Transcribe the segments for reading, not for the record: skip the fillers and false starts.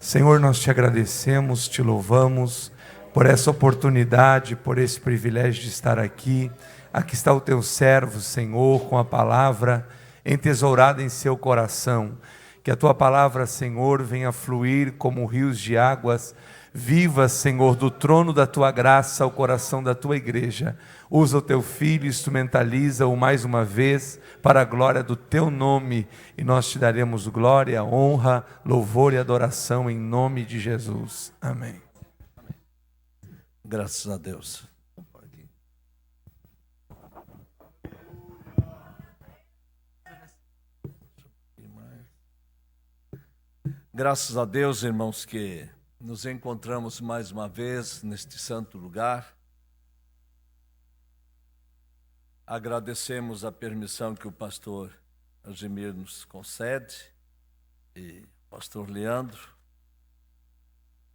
Senhor, nós te agradecemos, te louvamos por essa oportunidade, por esse privilégio de estar aqui. Aqui está o teu servo, Senhor, com a palavra entesourada em seu coração. Que a tua palavra, Senhor, venha fluir como rios de águas vivas, Senhor, do trono da tua graça ao coração da tua igreja. Usa o teu filho, instrumentaliza-o mais uma vez para a glória do teu nome, e nós te daremos glória, honra, louvor e adoração em nome de Jesus. Amém. Graças a Deus. Graças a Deus, irmãos, que nos encontramos mais uma vez neste santo lugar. Agradecemos a permissão que o pastor Algemir nos concede e o pastor Leandro,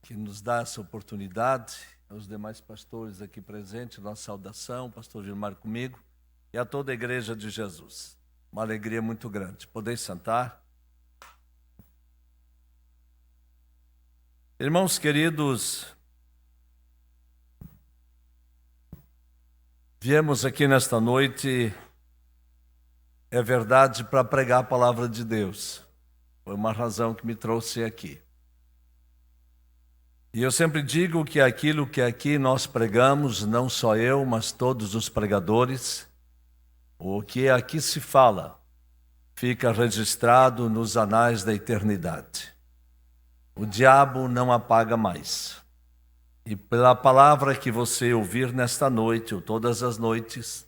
que nos dá essa oportunidade, aos demais pastores aqui presentes, nossa saudação, pastor Gilmar comigo, e a toda a igreja de Jesus. Uma alegria muito grande. Podeis sentar. Irmãos queridos, viemos aqui nesta noite, é verdade, para pregar a palavra de Deus. Foi uma razão que me trouxe aqui. E eu sempre digo que aquilo que aqui nós pregamos, não só eu, mas todos os pregadores, o que aqui se fala, fica registrado nos anais da eternidade. O diabo não apaga mais. E pela palavra que você ouvir nesta noite, ou todas as noites,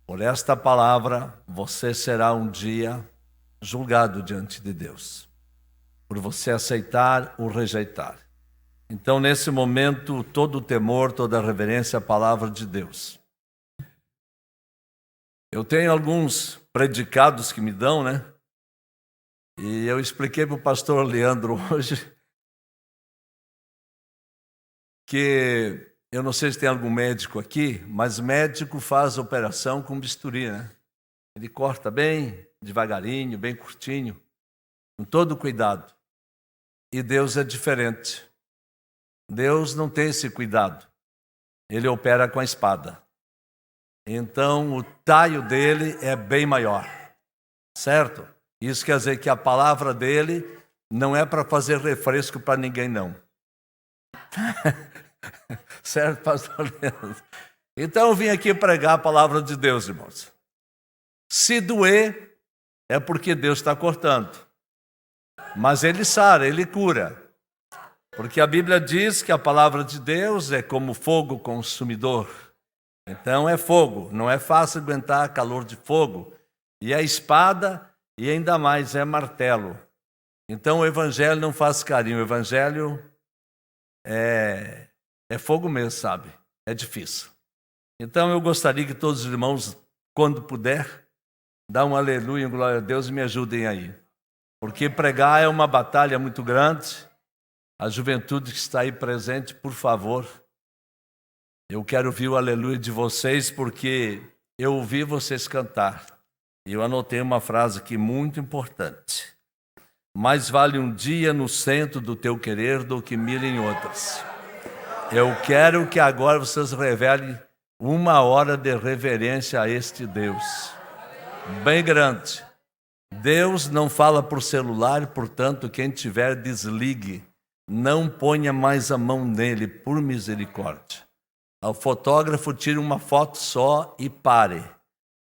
por esta palavra, você será um dia julgado diante de Deus, por você aceitar ou rejeitar. Então, nesse momento, todo o temor, toda a reverência à palavra de Deus. Eu tenho alguns predicados que me dão, né? E eu expliquei para o pastor Leandro hoje que eu não sei se tem algum médico aqui, mas médico faz operação com bisturi, né? Ele corta bem devagarinho, bem curtinho, com todo cuidado. E Deus é diferente. Deus não tem esse cuidado. Ele opera com a espada. Então o taio dele é bem maior, certo? Isso quer dizer que a palavra dele não é para fazer refresco para ninguém, não. Certo, pastor Leandro? Então eu vim aqui pregar a palavra de Deus, irmãos. Se doer, é porque Deus está cortando. Mas Ele sara, Ele cura. Porque a Bíblia diz que a palavra de Deus é como fogo consumidor. Então é fogo, não é fácil aguentar calor de fogo. E é espada, e ainda mais é martelo. Então o evangelho não faz carinho, o evangelho é fogo mesmo, sabe? É difícil. Então eu gostaria que todos os irmãos, quando puder, dá um aleluia, glória a Deus, e me ajudem aí. Porque pregar é uma batalha muito grande. A juventude que está aí presente, por favor, eu quero ouvir o aleluia de vocês, porque eu ouvi vocês cantar. E eu anotei uma frase aqui muito importante. Mais vale um dia no centro do teu querer do que 1000 em outras. Eu quero que agora vocês revelem 1 hora de reverência a este Deus. Bem grande. Deus não fala por celular, portanto, quem tiver, desligue. Não ponha mais a mão nele, por misericórdia. O fotógrafo tira uma foto só e pare,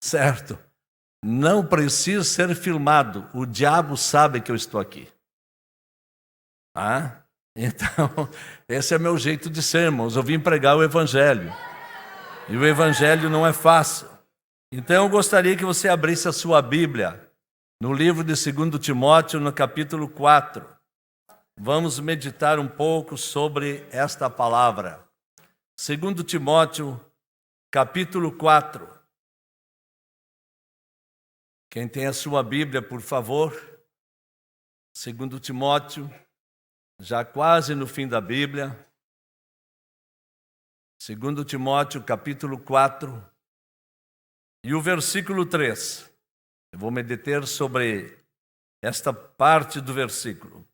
certo? Não preciso ser filmado, o diabo sabe que eu estou aqui. Então, esse é meu jeito de ser, irmãos. Eu vim pregar o evangelho. E o evangelho não é fácil. Então eu gostaria que você abrisse a sua Bíblia no livro de 2 Timóteo, no capítulo 4. Vamos meditar um pouco sobre esta palavra. 2 Timóteo, capítulo 4. Quem tem a sua Bíblia, por favor. 2 Timóteo, já quase no fim da Bíblia. 2 Timóteo, capítulo 4. E o versículo 3. Eu vou me deter sobre esta parte do versículo.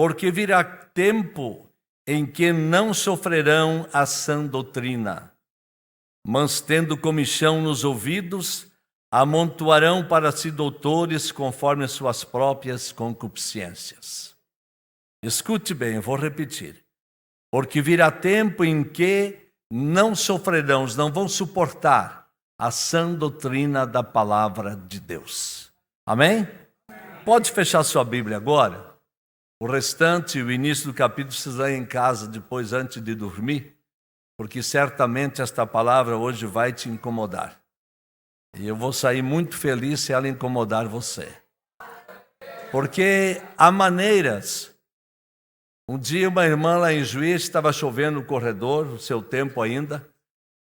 porque virá tempo em que não sofrerão a sã doutrina, mas tendo comichão nos ouvidos, amontoarão para si doutores conforme as suas próprias concupiscências. Escute bem, eu vou repetir. Porque virá tempo em que não sofrerão, não vão suportar a sã doutrina da palavra de Deus. Amém? Pode fechar sua Bíblia agora? O restante, o início do capítulo, vocês leem em casa depois, antes de dormir, porque certamente esta palavra hoje vai te incomodar. E eu vou sair muito feliz se ela incomodar você. Porque há maneiras. Um dia uma irmã lá em Juiz estava chovendo no corredor, no seu tempo ainda,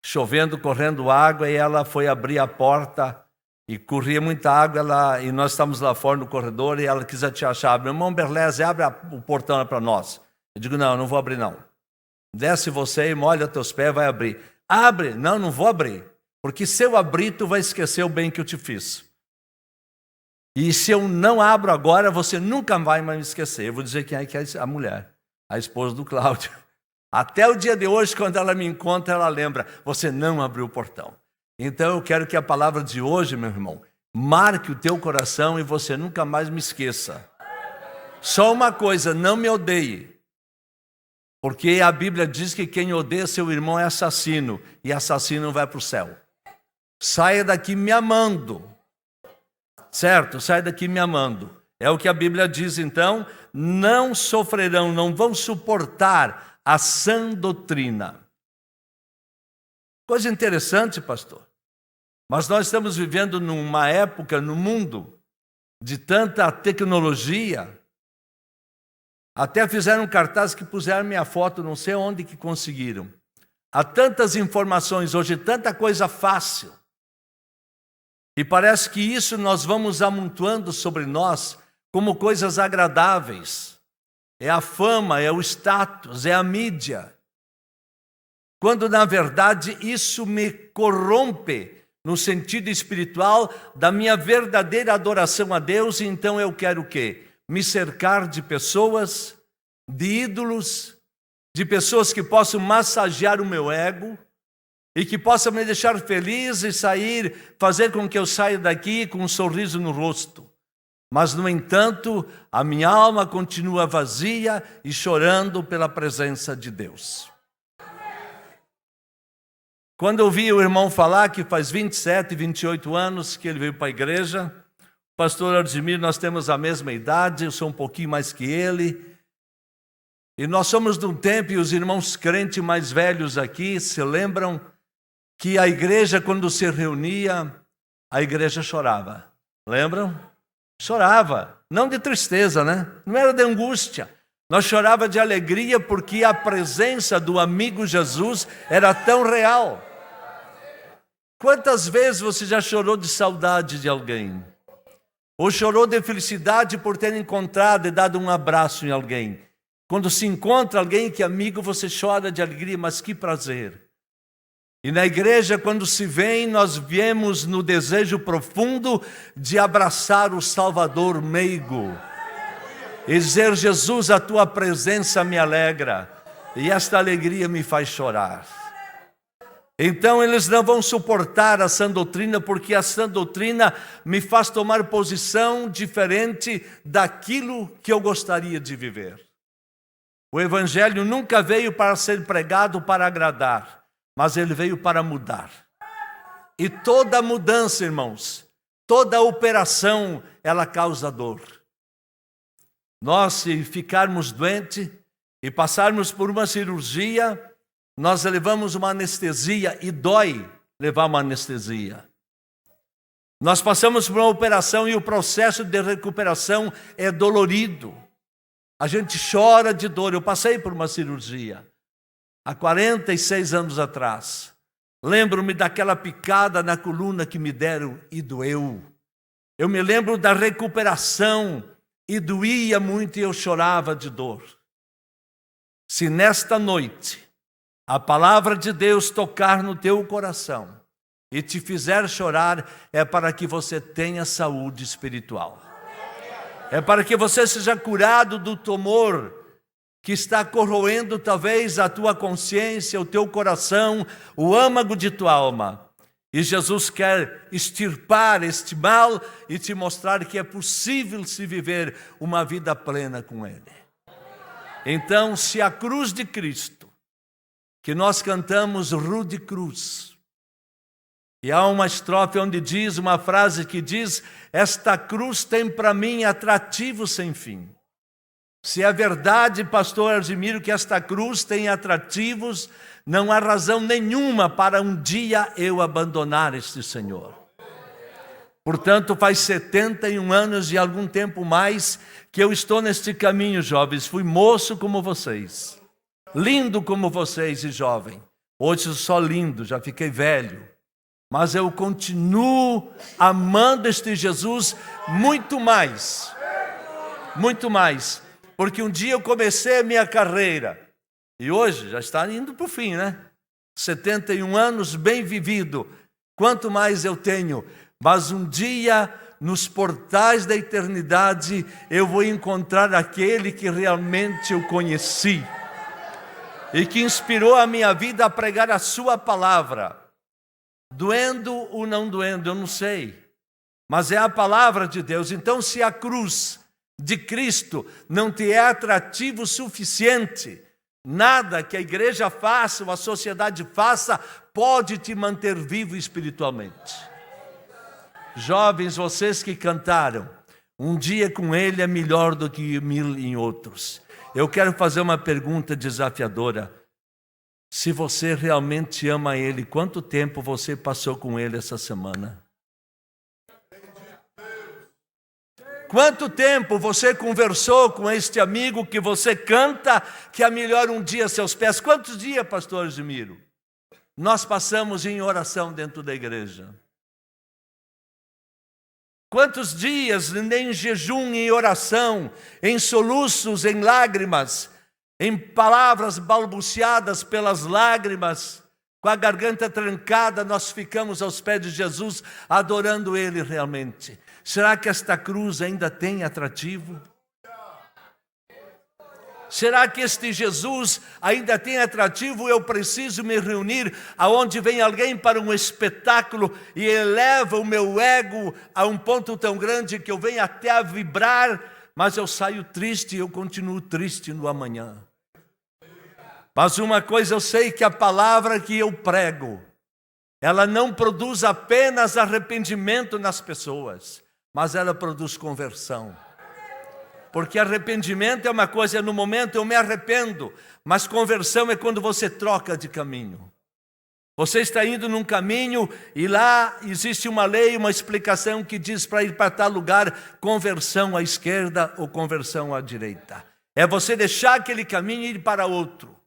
chovendo, correndo água, e ela foi abrir a porta e corria muita água, e nós estávamos lá fora no corredor, e ela quis atirar a chave. Meu irmão Berlese, abre o portão para nós. Eu digo, não vou abrir não. Desce você e molha teus pés, vai abrir. Abre! Não vou abrir. Porque se eu abrir, tu vai esquecer o bem que eu te fiz. E se eu não abro agora, você nunca vai mais me esquecer. Eu vou dizer quem é que é a mulher, a esposa do Cláudio. Até o dia de hoje, quando ela me encontra, ela lembra, você não abriu o portão. Então eu quero que a palavra de hoje, meu irmão, marque o teu coração e você nunca mais me esqueça. Só uma coisa, não me odeie. Porque a Bíblia diz que quem odeia seu irmão é assassino, e assassino vai para o céu. Saia daqui me amando. Certo? Saia daqui me amando. É o que a Bíblia diz, então, não sofrerão, não vão suportar a sã doutrina. Coisa interessante, pastor. Mas nós estamos vivendo numa época no mundo de tanta tecnologia. Até fizeram um cartaz que puseram minha foto, não sei onde que conseguiram. Há tantas informações hoje, tanta coisa fácil. E parece que isso nós vamos amontoando sobre nós como coisas agradáveis. É a fama, é o status, é a mídia. Quando, na verdade, isso me corrompe no sentido espiritual da minha verdadeira adoração a Deus. E então eu quero o quê? Me cercar de pessoas, de ídolos, de pessoas que possam massagear o meu ego e que possam me deixar feliz e fazer com que eu saia daqui com um sorriso no rosto. Mas, no entanto, a minha alma continua vazia e chorando pela presença de Deus. Quando eu vi o irmão falar que faz 27, 28 anos que ele veio para a igreja, pastor Ardimir, nós temos a mesma idade, eu sou um pouquinho mais que ele, e nós somos de um tempo, e os irmãos crentes mais velhos aqui se lembram que a igreja, quando se reunia, a igreja chorava. Lembram? Chorava, não de tristeza, né? Não era de angústia. Nós chorava de alegria porque a presença do amigo Jesus era tão real. Quantas vezes você já chorou de saudade de alguém? Ou chorou de felicidade por ter encontrado e dado um abraço em alguém? Quando se encontra alguém que é amigo, você chora de alegria, mas que prazer. E na igreja, quando se vem, nós viemos no desejo profundo de abraçar o Salvador meigo. E dizer, Jesus, a tua presença me alegra. E esta alegria me faz chorar. Então eles não vão suportar a sã doutrina, porque a sã doutrina me faz tomar posição diferente daquilo que eu gostaria de viver. O evangelho nunca veio para ser pregado para agradar, mas ele veio para mudar. E toda mudança, irmãos, toda operação, ela causa dor. Nós, se ficarmos doentes e passarmos por uma cirurgia, nós levamos uma anestesia e dói levar uma anestesia. Nós passamos por uma operação e o processo de recuperação é dolorido. A gente chora de dor. Eu passei por uma cirurgia há 46 anos atrás. Lembro-me daquela picada na coluna que me deram e doeu. Eu me lembro da recuperação e doía muito e eu chorava de dor. Se nesta noite a palavra de Deus tocar no teu coração e te fizer chorar, é para que você tenha saúde espiritual. É para que você seja curado do tumor que está corroendo talvez a tua consciência, o teu coração, o âmago de tua alma. E Jesus quer extirpar este mal e te mostrar que é possível se viver uma vida plena com Ele. Então, se a cruz de Cristo, que nós cantamos Rude Cruz, e há uma estrofe onde diz, uma frase que diz: esta cruz tem para mim atrativo sem fim. Se é verdade, pastor Argemiro, que esta cruz tem atrativos, não há razão nenhuma para um dia eu abandonar este Senhor. Portanto, faz 71 anos e algum tempo mais que eu estou neste caminho, jovens. Fui moço como vocês, lindo como vocês e jovem. Hoje eu sou lindo, já fiquei velho. Mas eu continuo amando este Jesus muito mais. Muito mais. Porque um dia eu comecei a minha carreira. E hoje já está indo para o fim, né? 71 anos bem vivido. Quanto mais eu tenho. Mas um dia, nos portais da eternidade, eu vou encontrar aquele que realmente eu conheci. E que inspirou a minha vida a pregar a sua palavra. Doendo ou não doendo, eu não sei. Mas é a palavra de Deus. Então, se a cruz de Cristo não te é atrativo o suficiente, nada que a igreja faça ou a sociedade faça pode te manter vivo espiritualmente. Jovens, vocês que cantaram, um dia com Ele é melhor do que 1000 em outros. Eu quero fazer uma pergunta desafiadora. Se você realmente ama Ele, quanto tempo você passou com Ele essa semana? Quanto tempo você conversou com este amigo que você canta que é melhor um dia a seus pés? Quantos dias, pastor Argemiro, nós passamos em oração dentro da igreja? Quantos dias em jejum, em oração, em soluços, em lágrimas, em palavras balbuciadas pelas lágrimas, com a garganta trancada, nós ficamos aos pés de Jesus, adorando Ele realmente. Será que esta cruz ainda tem atrativo? Será que este Jesus ainda tem atrativo? Eu preciso me reunir aonde vem alguém para um espetáculo e eleva o meu ego a um ponto tão grande que eu venho até a vibrar, mas eu saio triste e eu continuo triste no amanhã. Mas uma coisa eu sei, que a palavra que eu prego, ela não produz apenas arrependimento nas pessoas, mas ela produz conversão. Porque arrependimento é uma coisa, no momento eu me arrependo, mas conversão é quando você troca de caminho. Você está indo num caminho e lá existe uma lei, uma explicação que diz para ir para tal lugar, conversão à esquerda ou conversão à direita. É você deixar aquele caminho e ir para outro.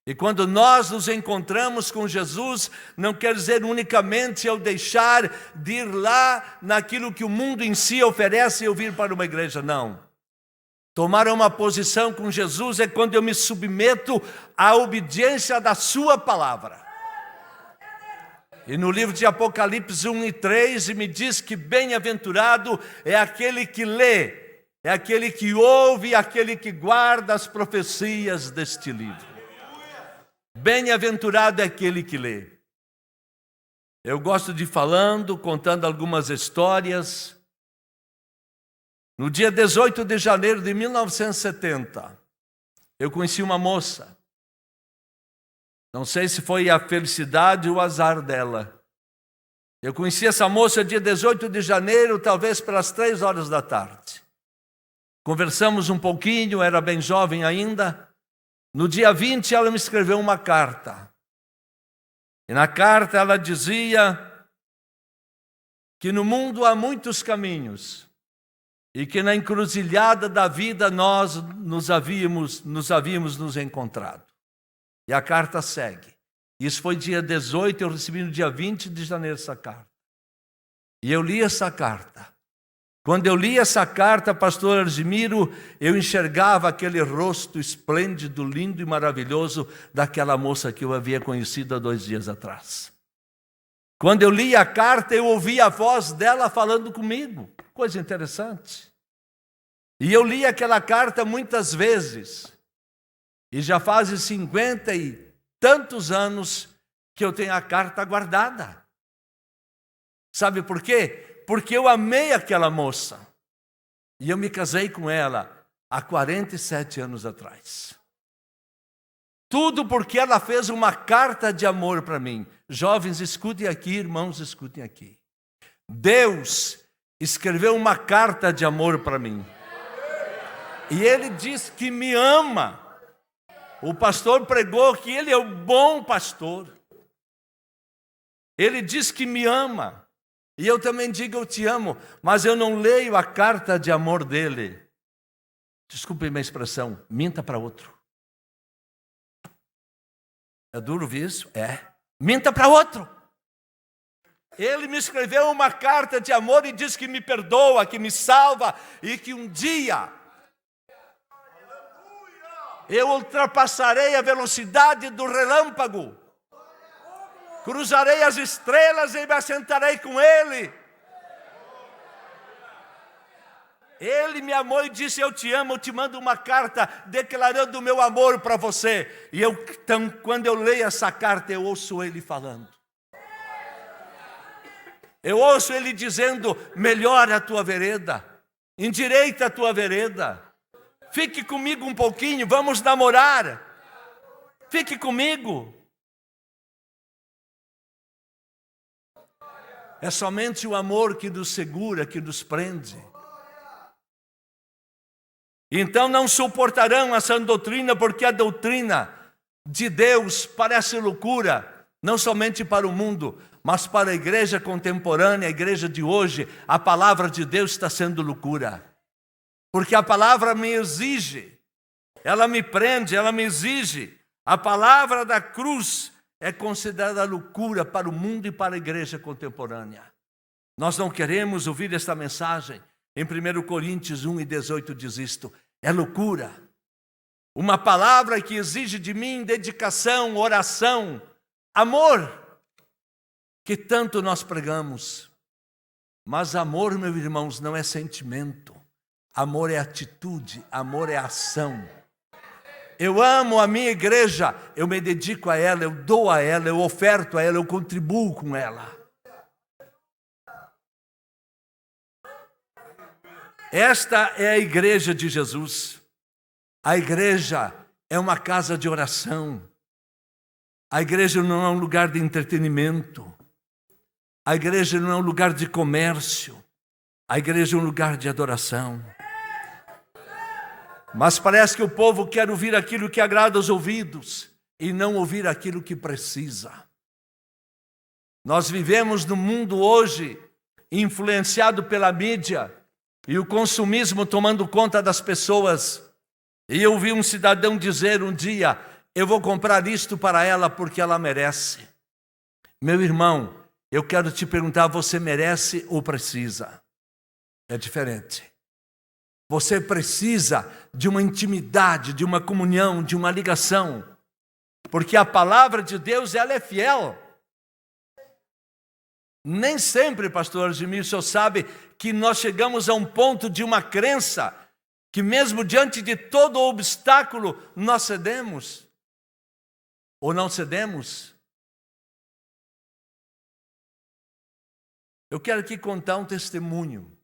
E quando nós nos encontramos com Jesus, não quer dizer unicamente eu deixar de ir lá naquilo que o mundo em si oferece e eu vir para uma igreja, não. Tomar uma posição com Jesus é quando eu me submeto à obediência da sua palavra. E no livro de Apocalipse 1 e 3, me diz que bem-aventurado é aquele que lê, é aquele que ouve, aquele que guarda as profecias deste livro. Bem-aventurado é aquele que lê. Eu gosto de ir falando, contando algumas histórias. No dia 18 de janeiro de 1970, eu conheci uma moça. Não sei se foi a felicidade ou o azar dela. Eu conheci essa moça dia 18 de janeiro, talvez pelas 3 horas da tarde. Conversamos um pouquinho, era bem jovem ainda. No dia 20, ela me escreveu uma carta. E na carta ela dizia que no mundo há muitos caminhos e que na encruzilhada da vida nós nos havíamos nos encontrado. E a carta segue. Isso foi dia 18, eu recebi no dia 20 de janeiro essa carta. E eu li essa carta. Quando eu li essa carta, pastor Argemiro, eu enxergava aquele rosto esplêndido, lindo e maravilhoso daquela moça que eu havia conhecido há 2 dias atrás. Quando eu li a carta, eu ouvi a voz dela falando comigo. Coisa interessante. E eu li aquela carta muitas vezes. E já faz 50 e tantos anos que eu tenho a carta guardada. Sabe por quê? Porque eu amei aquela moça. E eu me casei com ela há 47 anos atrás. Tudo porque ela fez uma carta de amor para mim. Jovens, escutem aqui, irmãos, escutem aqui. Deus escreveu uma carta de amor para mim. E Ele diz que me ama. O pastor pregou que Ele é o bom pastor. Ele diz que me ama. E eu também digo eu te amo, mas eu não leio a carta de amor dele. Desculpe minha expressão, minta para outro. É duro ver isso? É. Minta para outro. Ele me escreveu uma carta de amor e diz que me perdoa, que me salva e que um dia eu ultrapassarei a velocidade do relâmpago, cruzarei as estrelas e me assentarei com Ele. Ele me amou e disse, eu te amo, eu te mando uma carta declarando o meu amor para você. E então, quando eu leio essa carta, eu ouço Ele falando. Eu ouço Ele dizendo, melhora a tua vereda, endireita a tua vereda. Fique comigo um pouquinho, vamos namorar. Fique comigo. É somente o amor que nos segura, que nos prende. Então não suportarão essa doutrina, porque a doutrina de Deus parece loucura, não somente para o mundo, mas para a igreja contemporânea, a igreja de hoje, a palavra de Deus está sendo loucura. Porque a palavra me exige, ela me prende, ela me exige. A palavra da cruz é considerada loucura para o mundo e para a igreja contemporânea. Nós não queremos ouvir esta mensagem. Em 1 Coríntios 1:18 diz isto, é loucura. Uma palavra que exige de mim dedicação, oração, amor, que tanto nós pregamos. Mas amor, meus irmãos, não é sentimento. Amor é atitude, amor é ação. Eu amo a minha igreja, eu me dedico a ela, eu dou a ela, eu oferto a ela, eu contribuo com ela. Esta é a igreja de Jesus. A igreja é uma casa de oração. A igreja não é um lugar de entretenimento. A igreja não é um lugar de comércio. A igreja é um lugar de adoração. Mas parece que o povo quer ouvir aquilo que agrada aos ouvidos e não ouvir aquilo que precisa. Nós vivemos num mundo hoje influenciado pela mídia e o consumismo tomando conta das pessoas. E eu vi um cidadão dizer um dia, eu vou comprar isto para ela porque ela merece. Meu irmão, eu quero te perguntar, você merece ou precisa? É diferente. Você precisa de uma intimidade, de uma comunhão, de uma ligação. Porque a palavra de Deus, ela é fiel. Nem sempre, pastor Argemir, o senhor sabe que nós chegamos a um ponto de uma crença que mesmo diante de todo obstáculo, nós cedemos. Ou não cedemos? Eu quero aqui contar um testemunho.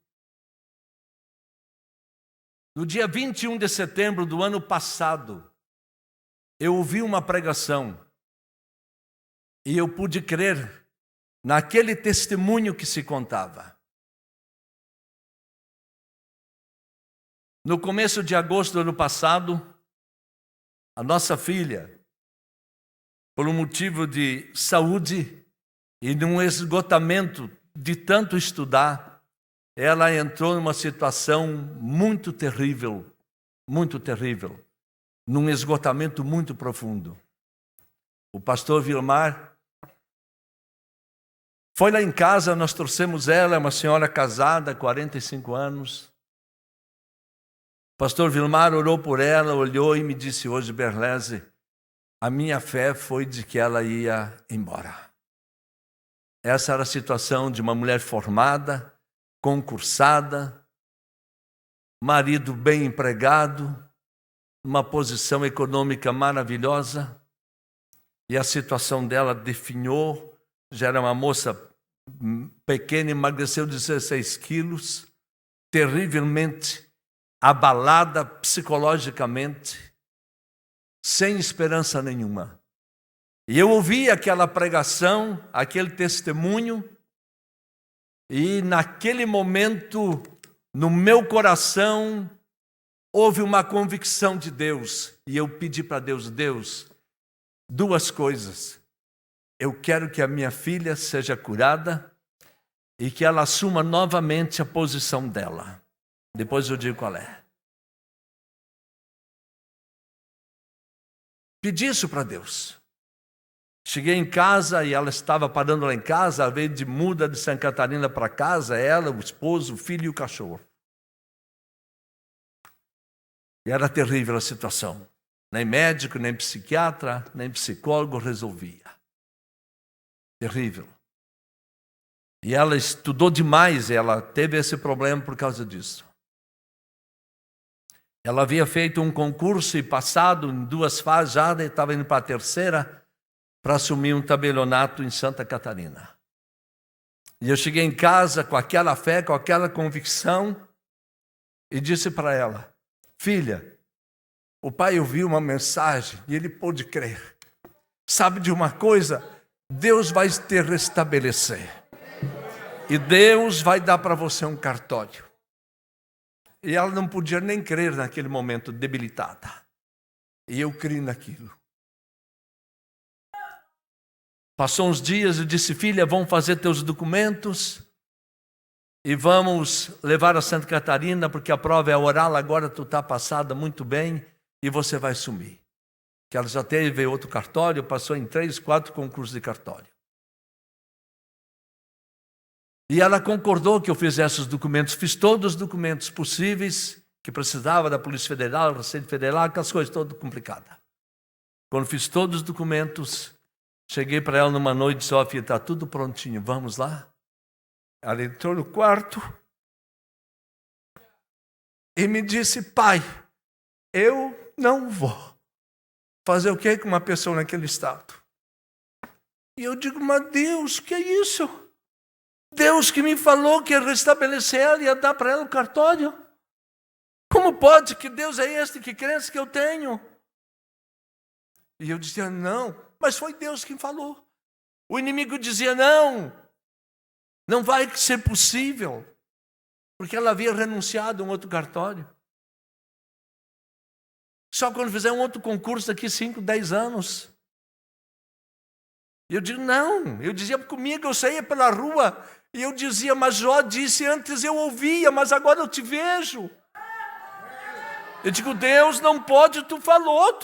No dia 21 de setembro do ano passado, eu ouvi uma pregação e eu pude crer naquele testemunho que se contava. No começo de agosto do ano passado, a nossa filha, por um motivo de saúde e num esgotamento de tanto estudar, ela entrou numa situação muito terrível, num esgotamento muito profundo. O pastor Vilmar foi lá em casa, nós trouxemos ela, é uma senhora casada, 45 anos. O pastor Vilmar orou por ela, olhou e me disse hoje, Berlese, a minha fé foi de que ela ia embora. Essa era a situação de uma mulher formada, concursada, marido bem empregado, uma posição econômica maravilhosa, e a situação dela definhou, já era uma moça pequena, emagreceu 16 quilos, terrivelmente abalada psicologicamente, sem esperança nenhuma. E eu ouvi aquela pregação, aquele testemunho, e naquele momento, no meu coração, houve uma convicção de Deus. E eu pedi para Deus, Deus, duas coisas. Eu quero que a minha filha seja curada e que ela assuma novamente a posição dela. Depois eu digo qual é. Pedi isso para Deus. Cheguei em casa e ela estava parando lá em casa, ela veio de muda de Santa Catarina para casa, ela, o esposo, o filho e o cachorro. E era terrível a situação. Nem médico, nem psiquiatra, nem psicólogo resolvia. Terrível. E ela estudou demais, ela teve esse problema por causa disso. Ela havia feito um concurso e passado em 2 fases já, estava indo para a terceira, para assumir um tabelionato em Santa Catarina. E eu cheguei em casa com aquela fé, com aquela convicção, e disse para ela, filha, o pai ouviu uma mensagem e ele pôde crer. Sabe de uma coisa? Deus vai te restabelecer. E Deus vai dar para você um cartório. E ela não podia nem crer naquele momento, debilitada. E eu criei naquilo. Passou uns dias e disse, filha, vamos fazer teus documentos e vamos levar a Santa Catarina, porque a prova é oral, agora tu está passada muito bem e você vai sumir. Que ela já teve outro cartório, passou em 3, 4 concursos de cartório. E ela concordou que eu fizesse os documentos, fiz todos os documentos possíveis que precisava da Polícia Federal, da Receita Federal, aquelas coisas todas complicadas. Quando fiz todos os documentos, cheguei para ela numa noite e disse, ó, filha, está tudo prontinho, vamos lá? Ela entrou no quarto e me disse, pai, eu não vou fazer o que com uma pessoa naquele estado? E eu digo, mas Deus, que é isso? Deus que me falou que ia restabelecer ela e ia dar para ela o cartório. Como pode? Que Deus é este? Que crença que eu tenho? E eu dizia, não, mas foi Deus quem falou. O inimigo dizia, não vai ser possível, porque ela havia renunciado a um outro cartório. Só quando fizer um outro concurso daqui 5, 10 anos. E eu digo, não, eu dizia comigo, eu saía pela rua, e eu dizia, mas Jó disse antes, eu ouvia, mas agora eu te vejo. Eu digo, Deus não pode, tu falou.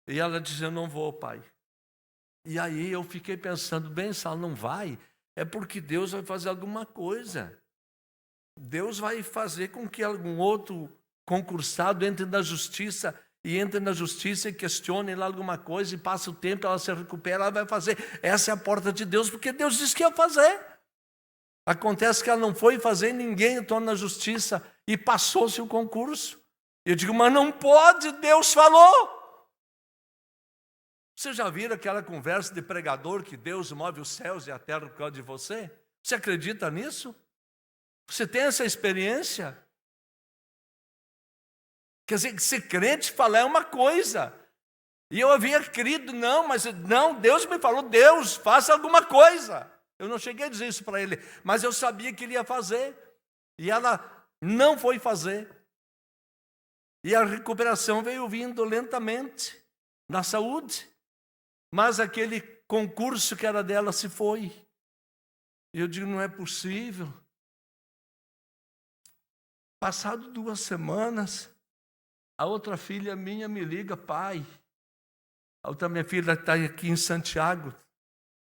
E ela disse, eu não vou, pai. E aí eu fiquei pensando, bem, se ela não vai, é porque Deus vai fazer alguma coisa. Deus vai fazer com que algum outro concursado entre na justiça e questione lá alguma coisa, e passa o tempo, ela se recupera, ela vai fazer. Essa é a porta de Deus, porque Deus disse que ia fazer. Acontece que ela não foi fazer, ninguém entrou na justiça e passou-se o concurso. Eu digo, mas não pode, Deus falou. Você já viram aquela conversa de pregador que Deus move os céus e a terra por causa de você? Você acredita nisso? Você tem essa experiência? Quer dizer, ser crente falar é uma coisa. E eu havia crido, não, Deus me falou, Deus, faça alguma coisa. Eu não cheguei a dizer isso para ele, mas eu sabia que ele ia fazer. E ela não foi fazer. E a recuperação veio vindo lentamente, na saúde. Mas aquele concurso que era dela se foi. E eu digo, não é possível. Passado 2 semanas, a outra filha minha me liga, pai. A outra minha filha está aqui em Santiago,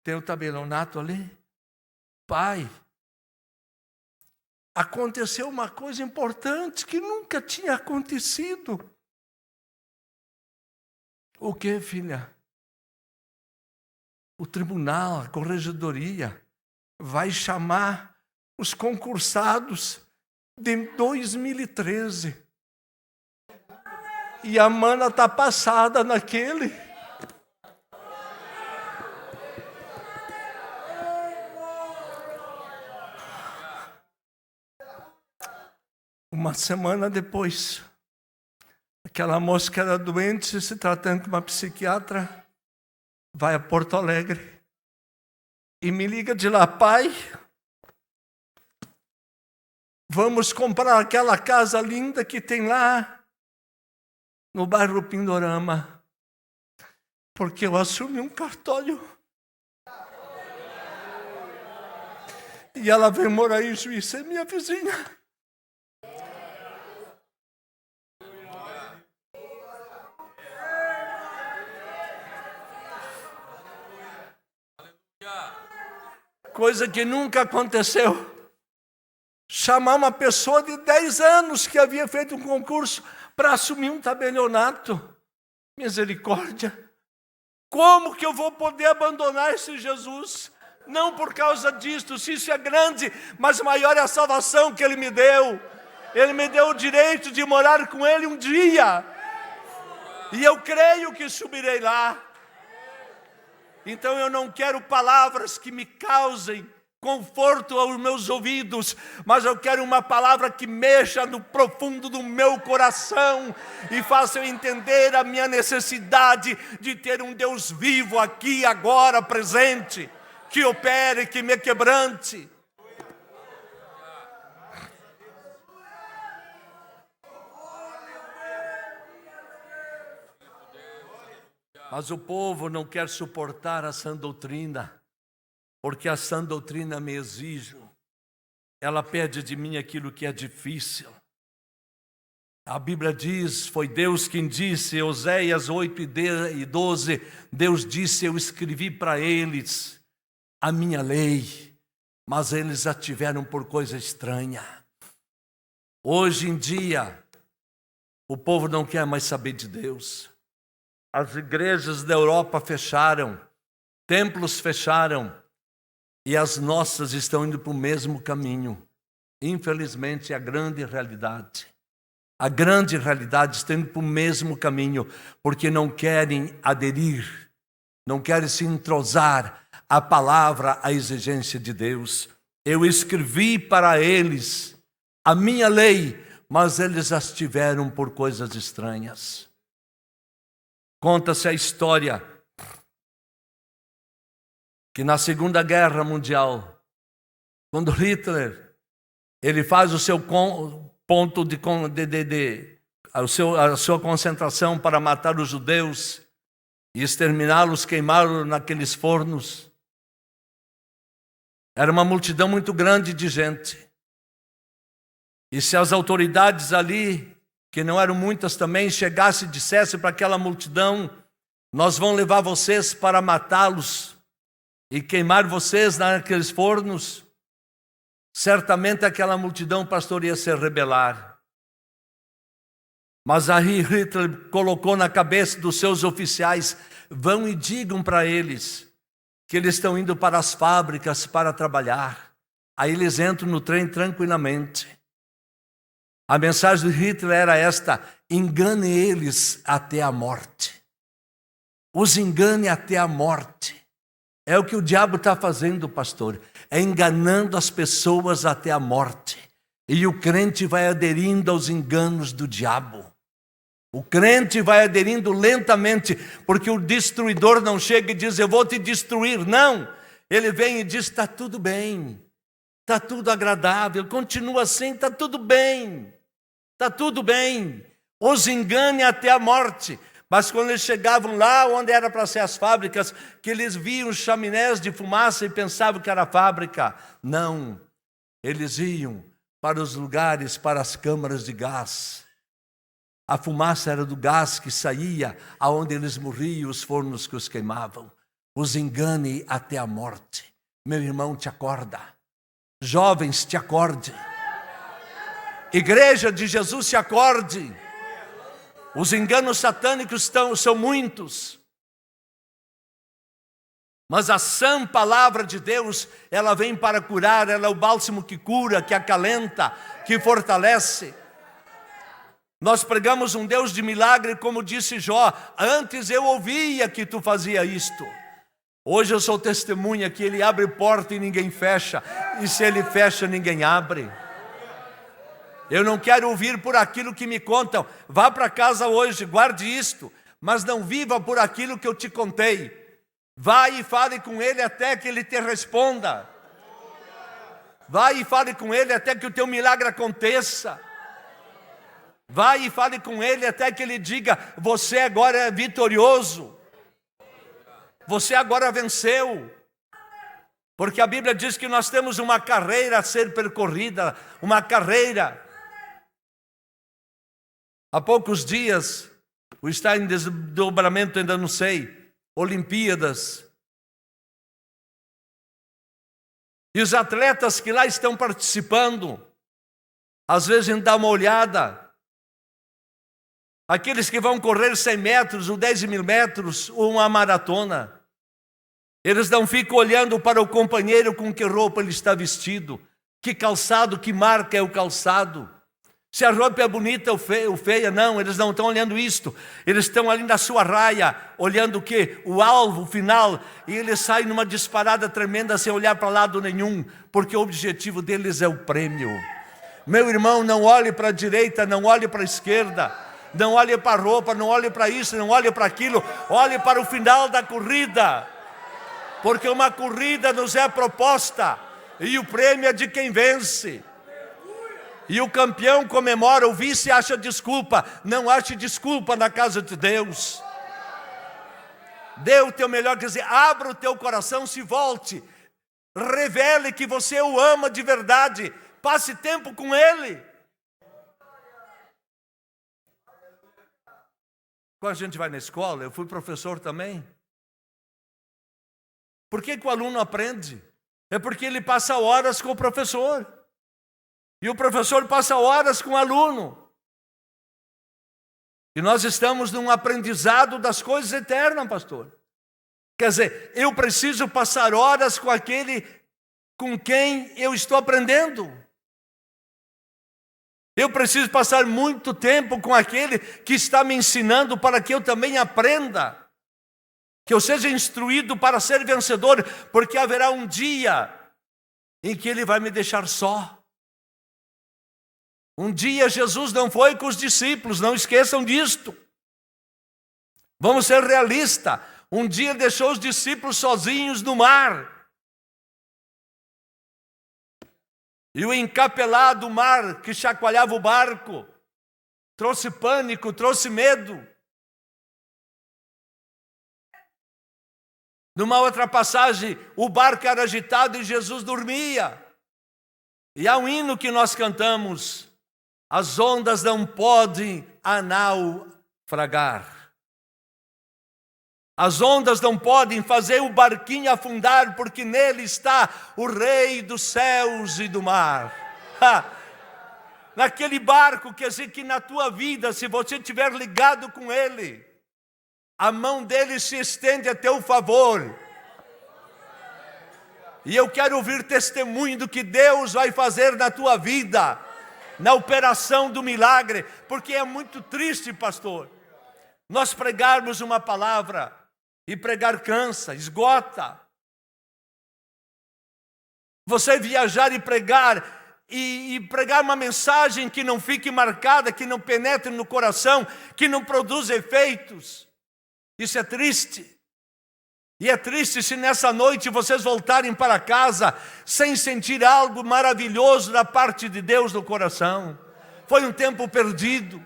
tem o tabelionato ali. Pai, aconteceu uma coisa importante que nunca tinha acontecido. O que, filha? O tribunal, a corregedoria, vai chamar os concursados de 2013. E a mana está passada naquele. Uma semana depois, aquela moça que era doente, se tratando com uma psiquiatra, vai a Porto Alegre e me liga de lá: pai, vamos comprar aquela casa linda que tem lá no bairro Pindorama, porque eu assumi um cartório. E ela vem morar em Juiz, é minha vizinha. Coisa que nunca aconteceu. Chamar uma pessoa de 10 anos que havia feito um concurso para assumir um tabelionato. Misericórdia. Como que eu vou poder abandonar esse Jesus? Não por causa disto, se isso é grande, mas maior é a salvação que Ele me deu. Ele me deu o direito de morar com Ele um dia. E eu creio que subirei lá. Então eu não quero palavras que me causem conforto aos meus ouvidos, mas eu quero uma palavra que mexa no profundo do meu coração e faça eu entender a minha necessidade de ter um Deus vivo aqui, agora, presente, que opere, que me quebrante. Mas o povo não quer suportar a sã doutrina, porque a sã doutrina me exige. Ela pede de mim aquilo que é difícil. A Bíblia diz, foi Deus quem disse, Oséias 8:12, Deus disse: eu escrevi para eles a minha lei, mas eles a tiveram por coisa estranha. Hoje em dia, o povo não quer mais saber de Deus. As igrejas da Europa fecharam, templos fecharam, e as nossas estão indo para o mesmo caminho. Infelizmente, é a grande realidade. A grande realidade está indo para o mesmo caminho, porque não querem aderir, não querem se entrosar à palavra, à exigência de Deus. Eu escrevi para eles a minha lei, mas eles as tiveram por coisas estranhas. Conta-se a história que na Segunda Guerra Mundial, quando Hitler ele faz o seu ponto a sua concentração para matar os judeus e exterminá-los, queimá-los naqueles fornos, era uma multidão muito grande de gente. E se as autoridades ali, que não eram muitas também, chegassem e dissessem para aquela multidão: nós vamos levar vocês para matá-los e queimar vocês naqueles fornos, certamente aquela multidão, pastor, ia se rebelar. Mas aí Hitler colocou na cabeça dos seus oficiais: vão e digam para eles que eles estão indo para as fábricas para trabalhar. Aí eles entram no trem tranquilamente. A mensagem de Hitler era esta: engane eles até a morte. Os engane até a morte. É o que o diabo está fazendo, pastor. É enganando as pessoas até a morte. E o crente vai aderindo aos enganos do diabo. O crente vai aderindo lentamente, porque o destruidor não chega e diz: eu vou te destruir. Não, ele vem e diz: está tudo bem, está tudo agradável, continua assim, está tudo bem, está tudo bem. Os engane até a morte. Mas quando eles chegavam lá onde era para ser as fábricas, que eles viam chaminés de fumaça e pensavam que era fábrica. Não, eles iam para os lugares, para as câmaras de gás. A fumaça era do gás que saía aonde eles morriam, os fornos que os queimavam. Os engane até a morte. Meu irmão, te acorda. Jovens, te acorde. Igreja de Jesus, te acorde. Os enganos satânicos são muitos. Mas a sã palavra de Deus, ela vem para curar, ela é o bálsamo que cura, que acalenta, que fortalece. Nós pregamos um Deus de milagre, como disse Jó: antes eu ouvia que tu fazia isto. Hoje eu sou testemunha que Ele abre porta e ninguém fecha, e se Ele fecha, ninguém abre. Eu não quero ouvir por aquilo que me contam. Vá para casa hoje, guarde isto, mas não viva por aquilo que eu te contei. Vá e fale com Ele até que Ele te responda. Vá e fale com Ele até que o teu milagre aconteça. Vá e fale com Ele até que Ele diga: você agora é vitorioso. Você agora venceu. Porque a Bíblia diz que nós temos uma carreira a ser percorrida, uma carreira. Há poucos dias, o está em desdobramento, ainda não sei, Olimpíadas. E os atletas que lá estão participando, às vezes a gente dá uma olhada. Aqueles que vão correr 100 metros, ou 10 mil metros, ou uma maratona. Eles não ficam olhando para o companheiro com que roupa ele está vestido, que calçado, que marca é o calçado, se a roupa é bonita ou feia. Não, eles não estão olhando isto. Eles estão ali na sua raia, olhando o quê? O alvo, o final. E eles saem numa disparada tremenda sem olhar para lado nenhum, porque o objetivo deles é o prêmio. Meu irmão, não olhe para a direita, não olhe para a esquerda, não olhe para a roupa, não olhe para isso, não olhe para aquilo. Olhe para o final da corrida. Porque uma corrida nos é proposta, e o prêmio é de quem vence. E o campeão comemora, o vice acha desculpa. Não ache desculpa na casa de Deus. Dê o teu melhor, quer dizer, abra o teu coração, se volte. Revele que você o ama de verdade. Passe tempo com Ele. Quando a gente vai na escola, eu fui professor também. Por que o aluno aprende? É porque ele passa horas com o professor. E o professor passa horas com o aluno. E nós estamos num aprendizado das coisas eternas, pastor. Quer dizer, eu preciso passar horas com aquele com quem eu estou aprendendo. Eu preciso passar muito tempo com aquele que está me ensinando para que eu também aprenda. Que eu seja instruído para ser vencedor, porque haverá um dia em que Ele vai me deixar só. Um dia Jesus não foi com os discípulos, não esqueçam disto. Vamos ser realistas. Um dia deixou os discípulos sozinhos no mar. E o encapelado mar que chacoalhava o barco trouxe pânico, trouxe medo. Numa outra passagem, o barco era agitado e Jesus dormia. E há um hino que nós cantamos: as ondas não podem a naufragar. As ondas não podem fazer o barquinho afundar, porque nele está o Rei dos céus e do mar. Naquele barco, quer dizer que na tua vida, se você estiver ligado com Ele, a mão dele se estende a teu favor. E eu quero ouvir testemunho do que Deus vai fazer na tua vida, na operação do milagre. Porque é muito triste, pastor, nós pregarmos uma palavra, e pregar cansa, esgota. Você viajar e pregar, e pregar uma mensagem que não fique marcada, que não penetre no coração, que não produza efeitos. Isso é triste. E é triste se nessa noite vocês voltarem para casa sem sentir algo maravilhoso da parte de Deus no coração. Foi um tempo perdido.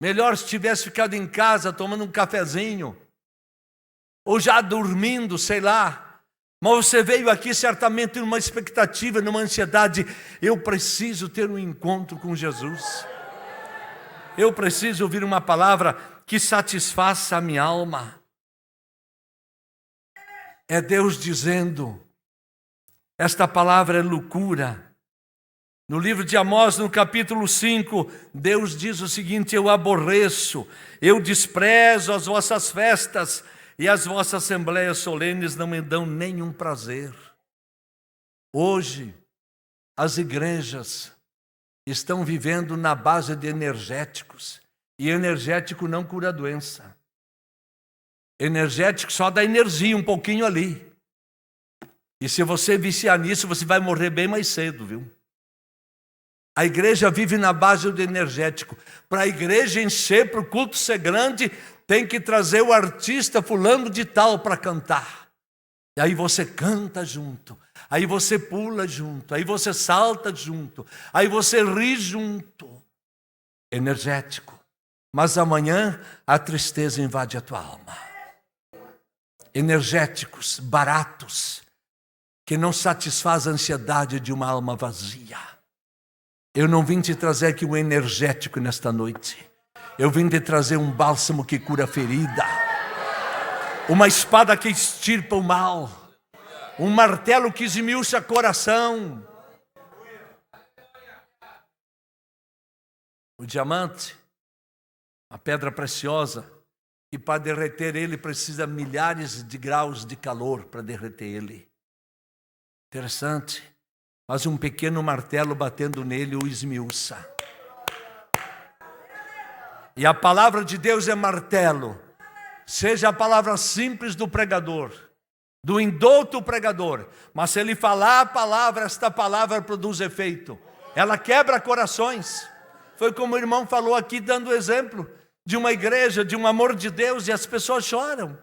Melhor se tivesse ficado em casa tomando um cafezinho, ou já dormindo, sei lá. Mas você veio aqui certamente numa expectativa, numa ansiedade. Eu preciso ter um encontro com Jesus. Eu preciso ouvir uma palavra que satisfaça a minha alma. É Deus dizendo, esta palavra é loucura. No livro de Amós, no capítulo 5, Deus diz o seguinte: eu aborreço, eu desprezo as vossas festas, e as vossas assembleias solenes não me dão nenhum prazer. Hoje, as igrejas estão vivendo na base de energéticos, e energético não cura a doença. Energético só dá energia um pouquinho ali. E se você viciar nisso, você vai morrer bem mais cedo, viu? A igreja vive na base do energético. Para a igreja encher, para o culto ser grande, tem que trazer o artista fulano de tal para cantar. E aí você canta junto, aí você pula junto, aí você salta junto, aí você ri junto. Energético. Mas amanhã a tristeza invade a tua alma. Energéticos, baratos, que não satisfaz a ansiedade de uma alma vazia. Eu não vim te trazer aqui um energético nesta noite. Eu vim te trazer um bálsamo que cura a ferida, uma espada que extirpa o mal, um martelo que esmiuça o coração. O diamante, a pedra preciosa, que para derreter ele precisa milhares de graus de calor para derreter ele. Interessante. Mas um pequeno martelo batendo nele o esmiuça. E a palavra de Deus é martelo. Seja a palavra simples do pregador, do indouto pregador, mas se ele falar a palavra, esta palavra produz efeito. Ela quebra corações. Foi como o irmão falou aqui, dando exemplo de uma igreja, de um amor de Deus, e as pessoas choram.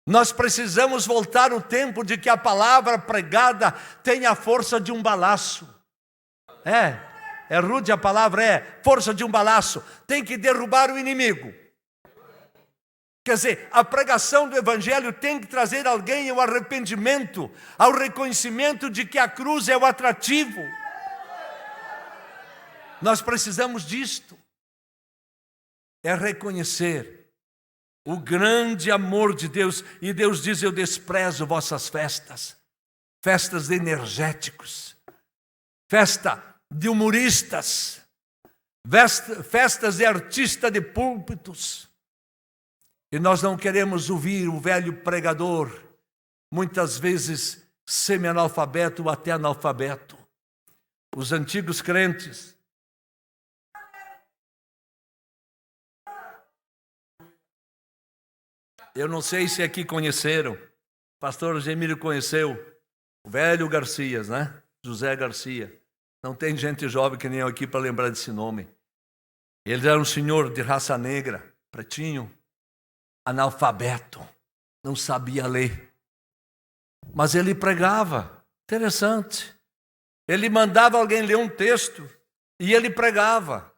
Nós precisamos voltar o tempo de que a palavra pregada tenha a força de um balaço. É rude a palavra, força de um balaço. Tem que derrubar o inimigo. Quer dizer, a pregação do evangelho tem que trazer alguém ao arrependimento, ao reconhecimento de que a cruz é o atrativo. Nós precisamos disto. É reconhecer o grande amor de Deus. E Deus diz: eu desprezo vossas festas. Festas de energéticos. Festa de humoristas. Festas de artistas de púlpitos. E nós não queremos ouvir o velho pregador, muitas vezes semi-analfabeto ou até analfabeto. Os antigos crentes. Eu não sei se aqui conheceram, o pastor Gemílio conheceu, o velho Garcias, né? José Garcia. Não tem gente jovem que nem eu aqui para lembrar desse nome. Ele era um senhor de raça negra, pretinho, analfabeto, não sabia ler. Mas ele pregava, interessante. Ele mandava alguém ler um texto e ele pregava.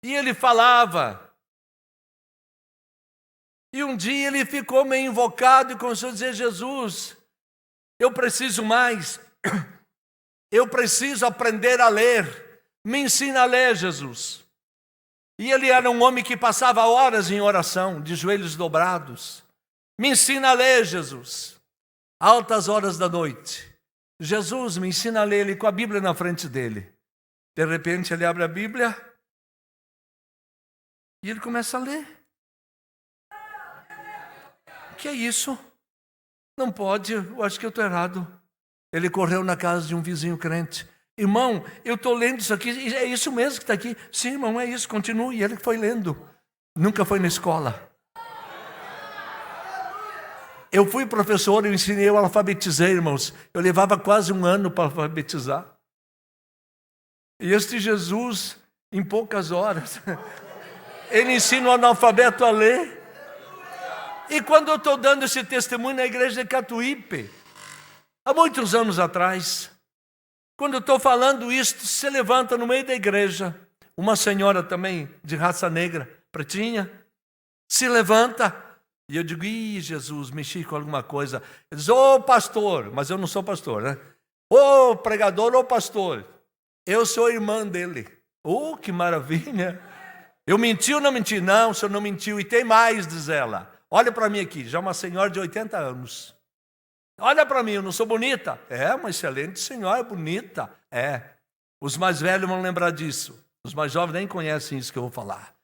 E ele falava. E um dia ele ficou meio invocado e começou a dizer: Jesus, eu preciso mais. Eu preciso aprender a ler. Me ensina a ler, Jesus. E ele era um homem que passava horas em oração, de joelhos dobrados. Me ensina a ler, Jesus. Altas horas da noite. Jesus, me ensina a ler, ele com a Bíblia na frente dele. De repente ele abre a Bíblia e ele começa a ler. O que é isso? Não pode, eu acho que eu estou errado. Ele correu na casa de um vizinho crente. Irmão, eu estou lendo isso aqui, é isso mesmo que está aqui? Sim, irmão, é isso, continue. E ele foi lendo. Nunca foi na escola. Eu fui professor, eu ensinei, eu alfabetizei, irmãos. Eu levava quase um ano para alfabetizar. E este Jesus, em poucas horas, ele ensina o analfabeto a ler. E quando eu estou dando esse testemunho na igreja de Catuípe, há muitos anos atrás, quando eu estou falando isto, se levanta no meio da igreja, uma senhora também de raça negra, pretinha, se levanta, e eu digo: ih, Jesus, mexi com alguma coisa. Ele diz: ô pastor, mas eu não sou pastor, né? Ô pregador, ô pastor, eu sou irmã dele. Oh, que maravilha! Eu menti ou não menti? Não, o senhor não mentiu. E tem mais, diz ela. Olha para mim aqui, já uma senhora de 80 anos. Olha para mim, eu não sou bonita? É, uma excelente senhora, bonita. É. Os mais velhos vão lembrar disso. Os mais jovens nem conhecem isso que eu vou falar.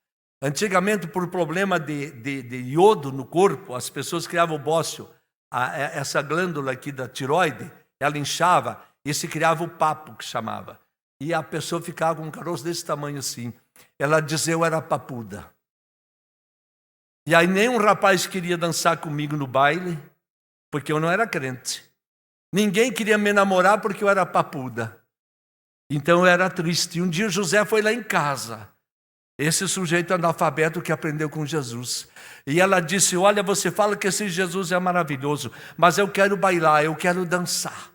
Antigamente, por problema de iodo no corpo, as pessoas criavam o bócio, essa glândula aqui da tiroide, ela inchava e se criava o papo, que chamava. E a pessoa ficava com um caroço desse tamanho assim. Ela dizia, eu era papuda. E aí nenhum rapaz queria dançar comigo no baile, porque eu não era crente. Ninguém queria me namorar porque eu era papuda. Então eu era triste. E um dia José foi lá em casa. Esse sujeito analfabeto que aprendeu com Jesus. E ela disse, olha, você fala que esse Jesus é maravilhoso, mas eu quero bailar, eu quero dançar.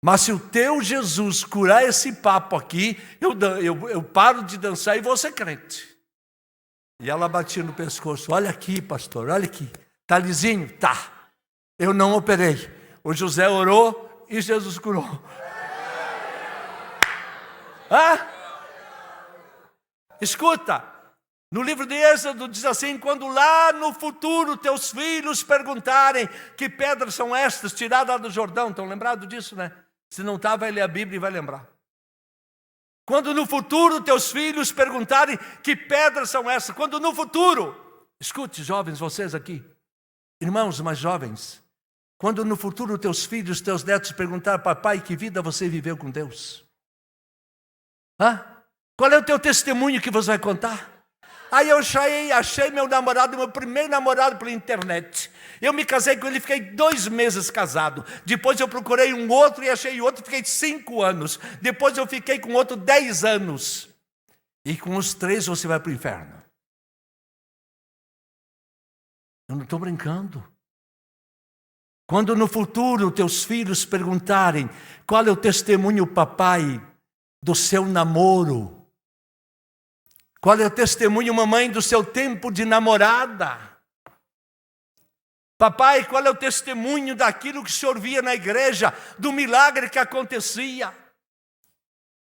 Mas se o teu Jesus curar esse papo aqui, eu paro de dançar e vou ser crente. E ela batia no pescoço, olha aqui, pastor, olha aqui. Tá lisinho? Tá. Eu não operei. O José orou e Jesus curou. Escuta, no livro de Êxodo diz assim, quando lá no futuro teus filhos perguntarem que pedras são estas tiradas do Jordão, estão lembrados disso, né? Se não está, vai ler a Bíblia e vai lembrar. Quando no futuro teus filhos perguntarem que pedras são essas, quando no futuro, escute jovens, vocês aqui, irmãos mais jovens, quando no futuro teus filhos, teus netos perguntarem, papai, que vida você viveu com Deus? Qual é o teu testemunho que você vai contar? Aí eu achei meu namorado, meu primeiro namorado pela internet. Eu me casei com ele, fiquei 2 meses casado. Depois eu procurei um outro e achei outro, fiquei 5 anos. Depois eu fiquei com outro 10 anos. E com os 3 você vai para o inferno. Eu não estou brincando. Quando no futuro teus filhos perguntarem qual é o testemunho, papai, do seu namoro, qual é o testemunho, mamãe, do seu tempo de namorada? Papai, qual é o testemunho daquilo que o senhor via na igreja, do milagre que acontecia?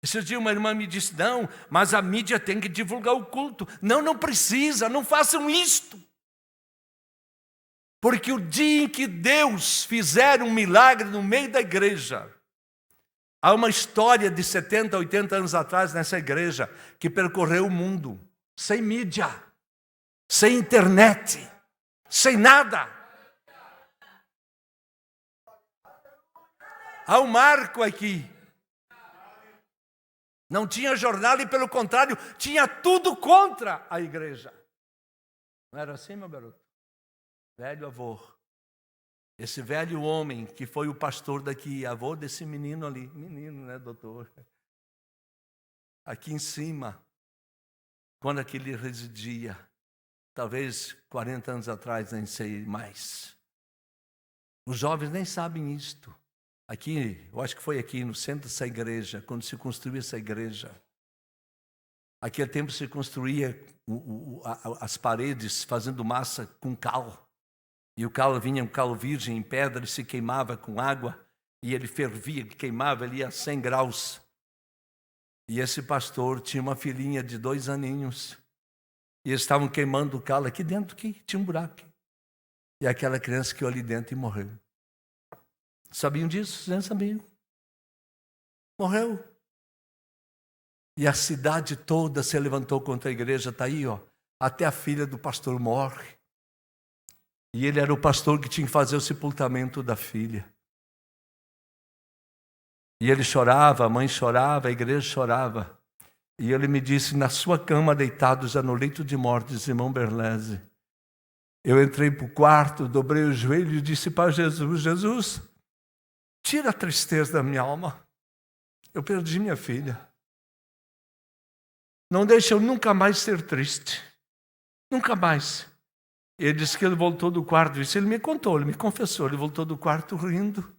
Esse dia uma irmã me disse, não, mas a mídia tem que divulgar o culto. Não precisa, não façam isto. Porque o dia em que Deus fizer um milagre no meio da igreja, há uma história de 70, 80 anos atrás nessa igreja que percorreu o mundo, sem mídia, sem internet, sem nada. Há um marco aqui. Não tinha jornal e, pelo contrário, tinha tudo contra a igreja. Não era assim, meu garoto? Velho avô. Esse velho homem que foi o pastor daqui, avô desse menino ali. Menino, né, doutor? Aqui em cima, quando aqui ele residia, talvez 40 anos atrás, nem sei mais. Os jovens nem sabem isto. Aqui, eu acho que foi aqui no centro dessa igreja, quando se construiu essa igreja. Aquele tempo se construía as paredes fazendo massa com cal. E o cal vinha, um cal virgem em pedra, e se queimava com água, e ele fervia, queimava, ele ia a 100 graus. E esse pastor tinha uma filhinha de 2 aninhos, e eles estavam queimando o cal aqui dentro, que tinha um buraco. E aquela criança caiu ali dentro e morreu. Sabiam disso? Vocês não sabiam? Morreu. E a cidade toda se levantou contra a igreja, está aí, ó. Até a filha do pastor morre. E ele era o pastor que tinha que fazer o sepultamento da filha. E ele chorava, a mãe chorava, a igreja chorava. E ele me disse, na sua cama, deitado já no leito de morte, disse, irmão Berlese, eu entrei para o quarto, dobrei o joelho e disse para Jesus, Jesus, tira a tristeza da minha alma. Eu perdi minha filha. Não deixe eu nunca mais ser triste. Nunca mais. Ele disse que ele voltou do quarto, isso ele me contou, ele me confessou, ele voltou do quarto rindo,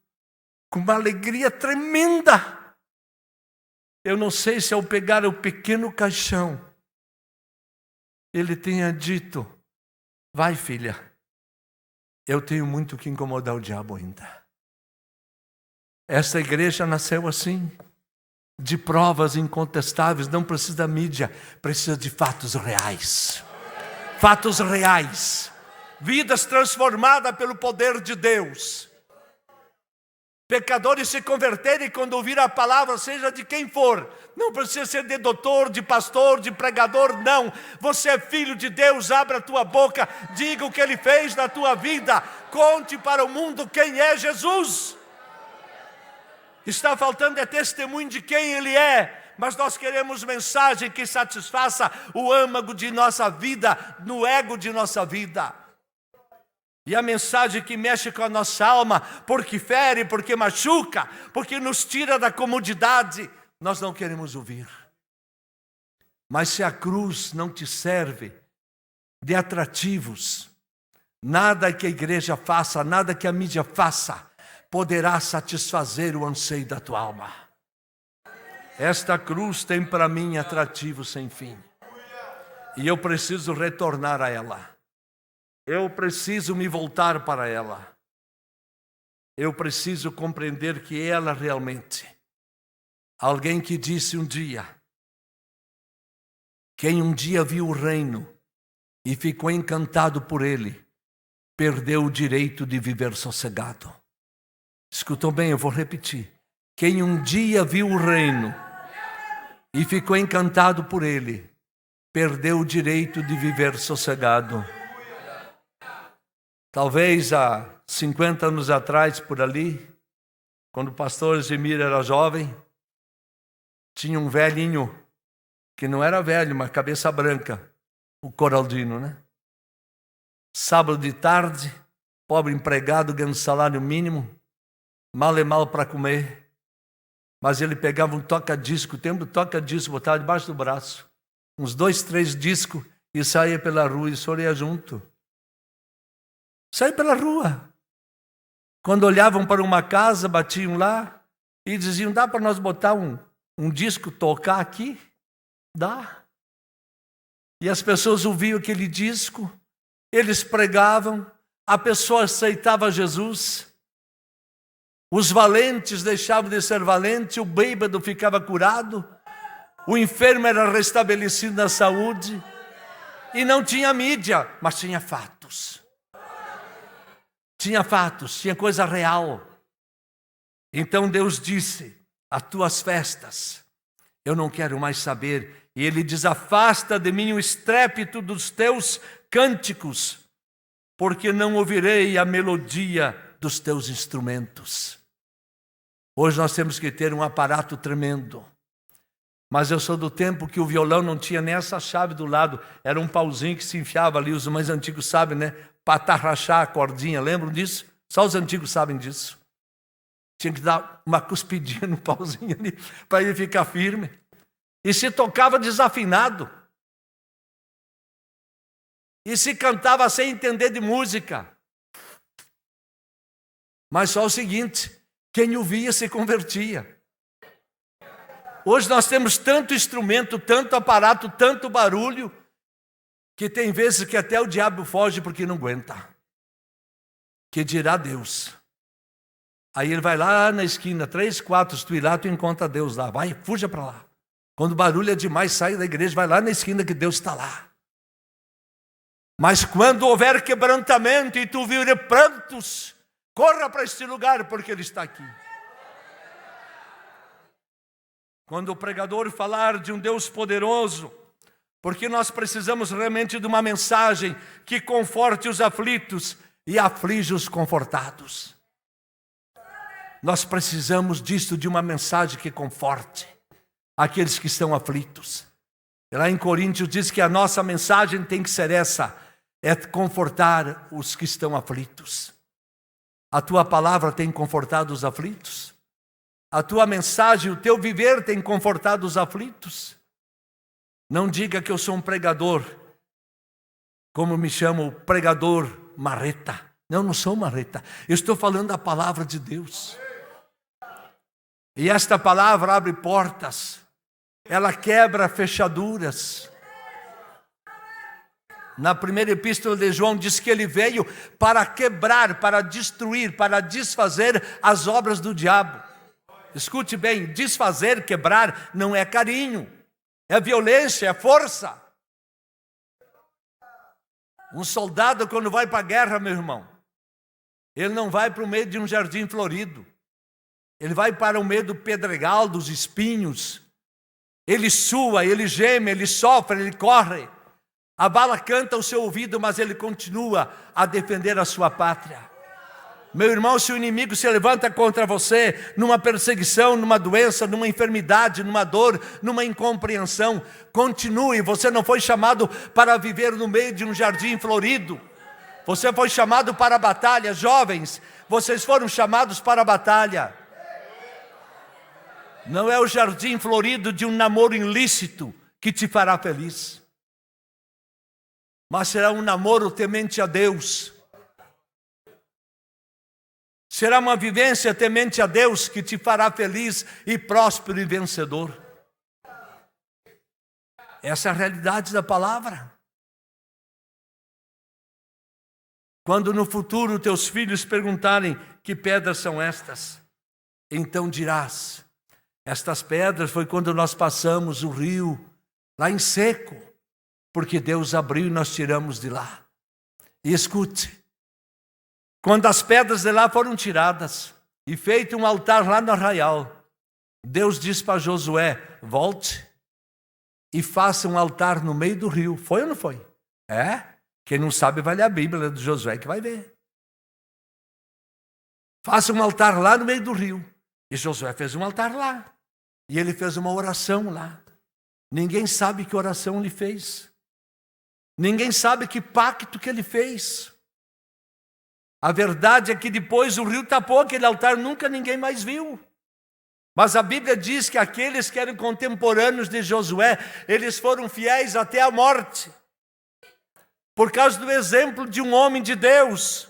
com uma alegria tremenda. Eu não sei se ao pegar o pequeno caixão, ele tenha dito, vai filha, eu tenho muito que incomodar o diabo ainda. Essa igreja nasceu assim, de provas incontestáveis, não precisa da mídia, precisa de fatos reais. Fatos reais. Vidas transformadas pelo poder de Deus. pecadores se converterem quando ouvir a palavra, seja de quem for. Não precisa ser de doutor, de pastor, de pregador, não. Você é filho de Deus, abra a tua boca, diga o que Ele fez na tua vida, conte para o mundo quem é Jesus. Está faltando é testemunho de quem Ele é, mas nós queremos mensagem que satisfaça o âmago de nossa vida, no ego de nossa vida. E a mensagem que mexe com a nossa alma, porque fere, porque machuca, porque nos tira da comodidade, nós não queremos ouvir. Mas se a cruz não te serve de atrativos, nada que a igreja faça, nada que a mídia faça, poderá satisfazer o anseio da tua alma. Esta cruz tem para mim atrativo sem fim. E eu preciso retornar a ela. Eu preciso me voltar para ela. Eu preciso compreender que ela realmente, alguém que disse um dia, quem um dia viu o reino e ficou encantado por ele, perdeu o direito de viver sossegado. Escutou bem, eu vou repetir. Quem um dia viu o reino e ficou encantado por ele, perdeu o direito de viver sossegado. Talvez há 50 anos atrás, por ali, quando o pastor Egemir era jovem, tinha um velhinho, que não era velho, mas cabeça branca, o Coraldino, né? Sábado de tarde, pobre empregado, ganhando salário mínimo, mal e mal para comer, mas ele pegava um toca-disco, o tempo do toca-disco, botava debaixo do braço, uns 2, 3 discos, e saía pela rua, e o senhor ia junto. Saía pela rua. Quando olhavam para uma casa, batiam lá e diziam, dá para nós botar um disco, tocar aqui? Dá. E as pessoas ouviam aquele disco, eles pregavam, a pessoa aceitava Jesus, os valentes deixavam de ser valentes, o bêbado ficava curado, o enfermo era restabelecido na saúde, e não tinha mídia, mas tinha fatos. Tinha fatos, tinha coisa real. Então Deus disse, as tuas festas, eu não quero mais saber. E Ele diz, afasta de mim o estrépito dos teus cânticos, porque não ouvirei a melodia dos teus instrumentos. Hoje nós temos que ter um aparato tremendo. Mas eu sou do tempo que o violão não tinha nem essa chave do lado. Era um pauzinho que se enfiava ali, os mais antigos sabem, né? Para atarrachar a cordinha, lembram disso? Só os antigos sabem disso. Tinha que dar uma cuspidinha no pauzinho ali, para ele ficar firme. E se tocava desafinado. E se cantava sem entender de música. Mas só o seguinte, quem ouvia se convertia. Hoje nós temos tanto instrumento, tanto aparato, tanto barulho, que tem vezes que até o diabo foge porque não aguenta. Que dirá Deus. Aí ele vai lá na esquina, 3, 4, se tu ir lá, tu encontra Deus lá. Vai, fuja para lá. Quando o barulho é demais, sai da igreja, vai lá na esquina que Deus está lá. Mas quando houver quebrantamento e tu vir prantos, corra para este lugar, porque Ele está aqui. Quando o pregador falar de um Deus poderoso, porque nós precisamos realmente de uma mensagem que conforte os aflitos e aflige os confortados. Nós precisamos disso, de uma mensagem que conforte aqueles que estão aflitos. E lá em Coríntios diz que a nossa mensagem tem que ser essa, é confortar os que estão aflitos. A tua palavra tem confortado os aflitos? A tua mensagem, o teu viver tem confortado os aflitos? Não diga que eu sou um pregador, como me chamo, pregador marreta. Não sou marreta. Eu estou falando da palavra de Deus. E esta palavra abre portas. Ela quebra fechaduras. Na primeira epístola de João diz que ele veio para quebrar, para destruir, para desfazer as obras do diabo. Escute bem, desfazer, quebrar não é carinho. É violência, é força. Um soldado quando vai para a guerra, meu irmão, ele não vai para o meio de um jardim florido. Ele vai para o meio do pedregal, dos espinhos. Ele sua, ele geme, ele sofre, ele corre. A bala canta ao seu ouvido, mas ele continua a defender a sua pátria. Meu irmão, se o inimigo se levanta contra você, numa perseguição, numa doença, numa enfermidade, numa dor, numa incompreensão, continue. Você não foi chamado para viver no meio de um jardim florido. Você foi chamado para a batalha. Jovens, vocês foram chamados para a batalha. Não é o jardim florido de um namoro ilícito que te fará feliz, mas será um namoro temente a Deus. Será uma vivência temente a Deus que te fará feliz e próspero e vencedor. Essa é a realidade da palavra. Quando no futuro teus filhos perguntarem que pedras são estas, então dirás: estas pedras foi quando nós passamos o rio lá em seco, porque Deus abriu e nós tiramos de lá. E escute, quando as pedras de lá foram tiradas e feito um altar lá no arraial, Deus disse para Josué: volte e faça um altar no meio do rio. Foi ou não foi? Quem não sabe vai ler a Bíblia de Josué que vai ver. Faça um altar lá no meio do rio. E Josué fez um altar lá. E ele fez uma oração lá. Ninguém sabe que oração ele fez. Ninguém sabe que pacto que ele fez. A verdade é que depois o rio tapou aquele altar, nunca ninguém mais viu. Mas a Bíblia diz que aqueles que eram contemporâneos de Josué, eles foram fiéis até a morte. Por causa do exemplo de um homem de Deus.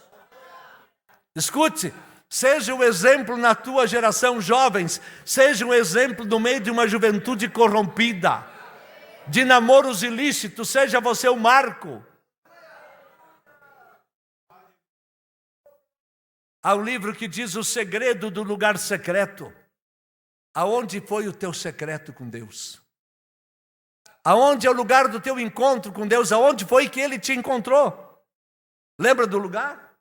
Escute. Seja o exemplo na tua geração, jovens. Seja um exemplo no meio de uma juventude corrompida, de namoros ilícitos. Seja você o marco. Há um livro que diz o segredo do lugar secreto. Aonde foi o teu secreto com Deus? Aonde é o lugar do teu encontro com Deus? Aonde foi que Ele te encontrou? Lembra do lugar?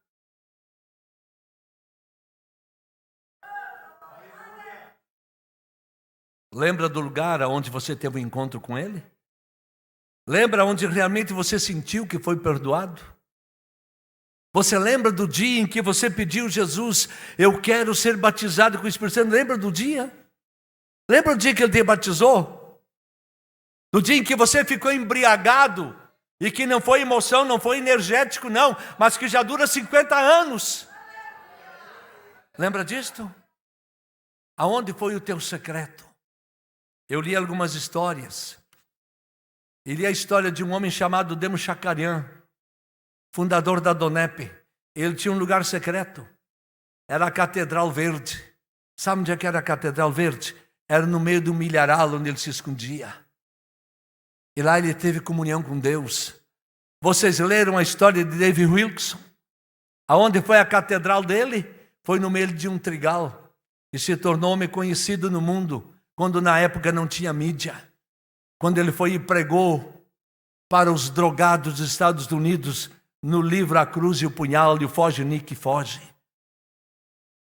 Lembra do lugar onde você teve um encontro com Ele? Lembra onde realmente você sentiu que foi perdoado? Você lembra do dia em que você pediu: Jesus, eu quero ser batizado com o Espírito Santo? Lembra do dia? Lembra do dia que Ele te batizou? Do dia em que você ficou embriagado e que não foi emoção, não foi energético não, mas que já dura 50 anos. Lembra disto? Aonde foi o teu secreto? Eu li algumas histórias. E li a história de um homem chamado Demo Shakarian, fundador da Donep. Ele tinha um lugar secreto. Era a Catedral Verde. Sabe onde é que era a Catedral Verde? Era no meio do milharal onde ele se escondia. E lá ele teve comunhão com Deus. Vocês leram a história de David Wilkerson? Aonde foi a catedral dele? Foi no meio de um trigal. E se tornou homem conhecido no mundo, quando na época não tinha mídia. Quando ele foi e pregou para os drogados dos Estados Unidos, no livro A Cruz e o Punhal, e o Foge Nick Foge.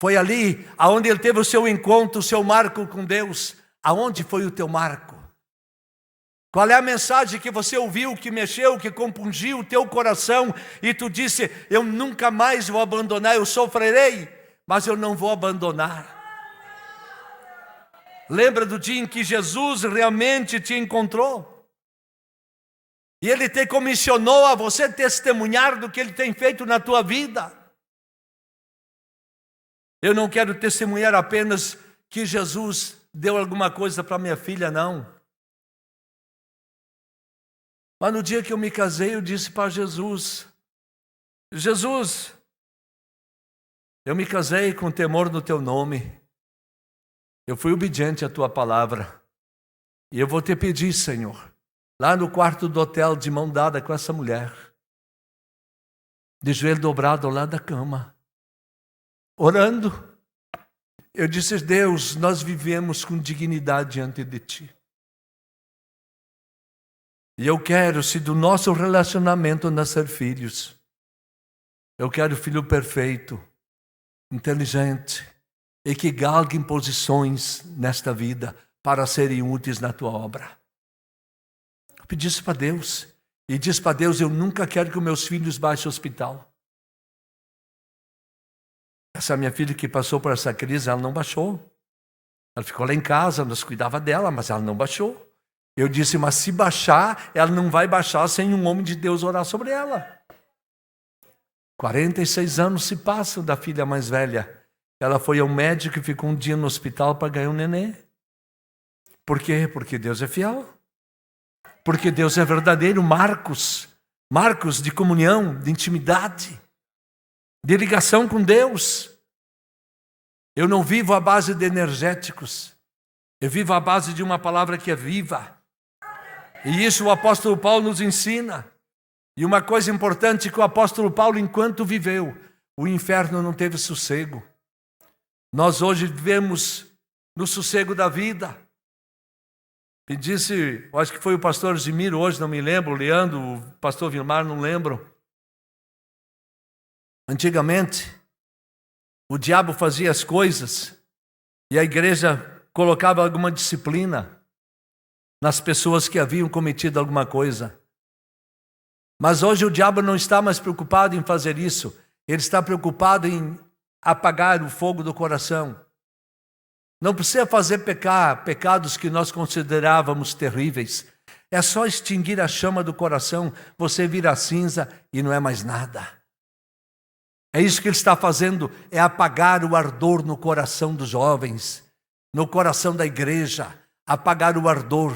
Foi ali aonde ele teve o seu encontro, o seu marco com Deus. Aonde foi o teu marco? Qual é a mensagem que você ouviu, que mexeu, que compungiu o teu coração e tu disse: eu nunca mais vou abandonar, eu sofrerei, mas eu não vou abandonar. Lembra do dia em que Jesus realmente te encontrou? E Ele te comissionou a você testemunhar do que Ele tem feito na tua vida. Eu não quero testemunhar apenas que Jesus deu alguma coisa para minha filha, não. Mas no dia que eu me casei, eu disse para Jesus: Jesus, eu me casei com temor no teu nome. Eu fui obediente à tua palavra. E eu vou te pedir, Senhor, lá no quarto do hotel, de mão dada com essa mulher, de joelho dobrado ao lado da cama, orando. Eu disse: Deus, nós vivemos com dignidade diante de ti. E eu quero, se do nosso relacionamento nascer filhos, eu quero filho perfeito, inteligente, e que galguem posições nesta vida para serem úteis na tua obra. Eu pedi isso para Deus. E disse para Deus: eu nunca quero que os meus filhos baixem ao hospital. Essa minha filha que passou por essa crise, ela não baixou. Ela ficou lá em casa, nós cuidava dela, mas ela não baixou. Eu disse: mas se baixar, ela não vai baixar sem um homem de Deus orar sobre ela. 46 anos se passam da filha mais velha. Ela foi ao médico e ficou um dia no hospital para ganhar um nenê. Por quê? Porque Deus é fiel. Porque Deus é verdadeiro. Marcos de comunhão, de intimidade, de ligação com Deus. Eu não vivo à base de energéticos. Eu vivo à base de uma palavra que é viva. E isso o apóstolo Paulo nos ensina. E uma coisa importante que o apóstolo Paulo, enquanto viveu, o inferno não teve sossego. Nós hoje vivemos no sossego da vida. E disse, acho que foi o pastor Zimiro hoje, não me lembro, o Leandro, o pastor Vilmar, não lembro. Antigamente, o diabo fazia as coisas e a igreja colocava alguma disciplina nas pessoas que haviam cometido alguma coisa. Mas hoje o diabo não está mais preocupado em fazer isso. Ele está preocupado em apagar o fogo do coração. Não precisa fazer pecados que nós considerávamos terríveis. É só extinguir a chama do coração, você vira cinza e não é mais nada. É isso que ele está fazendo, é apagar o ardor no coração dos jovens, no coração da igreja, apagar o ardor,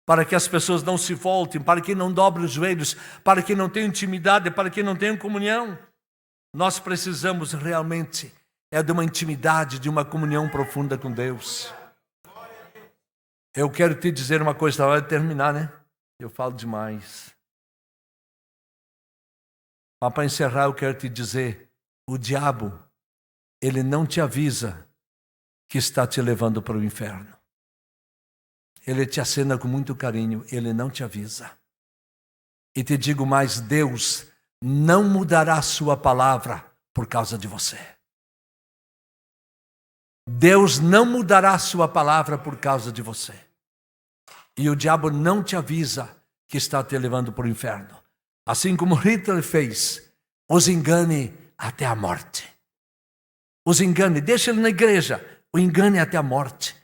para que as pessoas não se voltem, para que não dobrem os joelhos, para que não tenham intimidade, para que não tenham comunhão. Nós precisamos realmente de uma intimidade, de uma comunhão profunda com Deus. Eu quero te dizer uma coisa, na hora de terminar, né? Eu falo demais. Mas para encerrar, eu quero te dizer, o diabo, ele não te avisa que está te levando para o inferno. Ele te acena com muito carinho, ele não te avisa. E te digo mais, Deus não mudará a sua palavra por causa de você. Deus não mudará a sua palavra por causa de você. E o diabo não te avisa que está te levando para o inferno. Assim como Hitler fez, os engane até a morte. Os engane, deixa ele na igreja, o engane até a morte.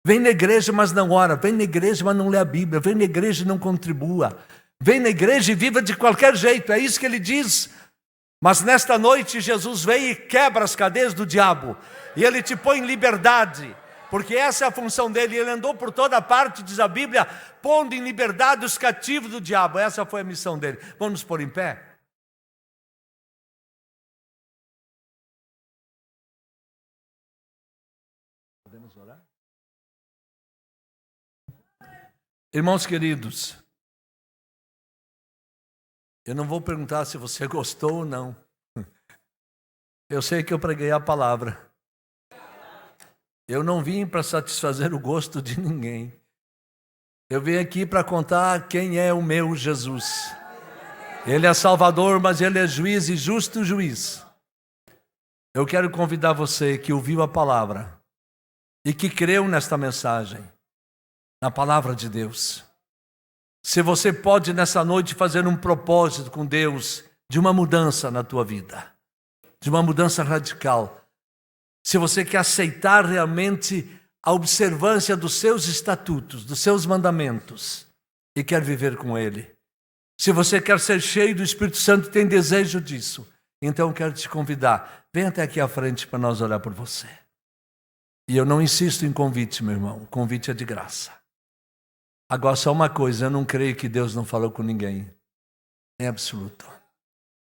Vem na igreja, mas não ora. Vem na igreja, mas não lê a Bíblia. Vem na igreja e não contribua. Vem na igreja e viva de qualquer jeito. É isso que ele diz. Mas nesta noite, Jesus vem e quebra as cadeias do diabo. E ele te põe em liberdade. Porque essa é a função dele. Ele andou por toda parte, diz a Bíblia, pondo em liberdade os cativos do diabo. Essa foi a missão dele. Vamos nos pôr em pé? Podemos orar? Irmãos queridos, eu não vou perguntar se você gostou ou não. Eu sei que eu preguei a palavra. Eu não vim para satisfazer o gosto de ninguém. Eu vim aqui para contar quem é o meu Jesus. Ele é Salvador, mas Ele é juiz e justo juiz. Eu quero convidar você que ouviu a palavra e que creu nesta mensagem, na palavra de Deus. Se você pode nessa noite fazer um propósito com Deus de uma mudança na tua vida, de uma mudança radical. Se você quer aceitar realmente a observância dos seus estatutos, dos seus mandamentos e quer viver com Ele. Se você quer ser cheio do Espírito Santo e tem desejo disso, então eu quero te convidar. Vem até aqui à frente para nós orar por você. E eu não insisto em convite, meu irmão. O convite é de graça. Agora, só uma coisa, eu não creio que Deus não falou com ninguém. Em absoluto.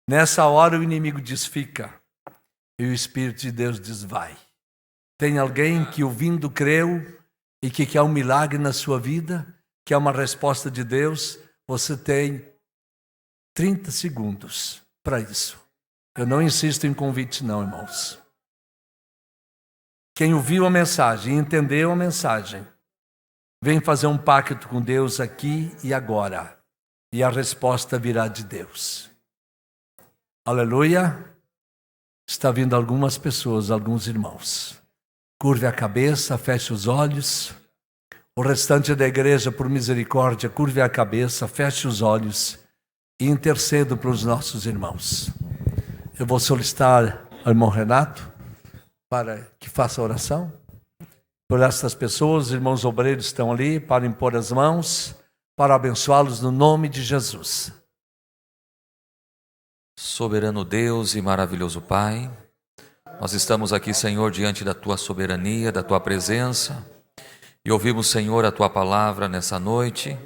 Nessa hora o inimigo diz, fica. E o Espírito de Deus diz, vai. Tem alguém que ouvindo creu e que quer um milagre na sua vida, quer uma resposta de Deus, você tem 30 segundos para isso. Eu não insisto em convite não, irmãos. Quem ouviu a mensagem, entendeu a mensagem, vem fazer um pacto com Deus aqui e agora. E a resposta virá de Deus. Aleluia. Está vindo algumas pessoas, alguns irmãos. curve a cabeça, feche os olhos. O restante da igreja, por misericórdia, curve a cabeça, feche os olhos e intercedo para os nossos irmãos. Eu vou solicitar ao irmão Renato para que faça a oração por estas pessoas. Os irmãos obreiros estão ali para impor as mãos, para abençoá-los no nome de Jesus. Soberano Deus e maravilhoso Pai, nós estamos aqui, Senhor, diante da Tua soberania, da Tua presença, e ouvimos, Senhor, a Tua palavra nessa noite.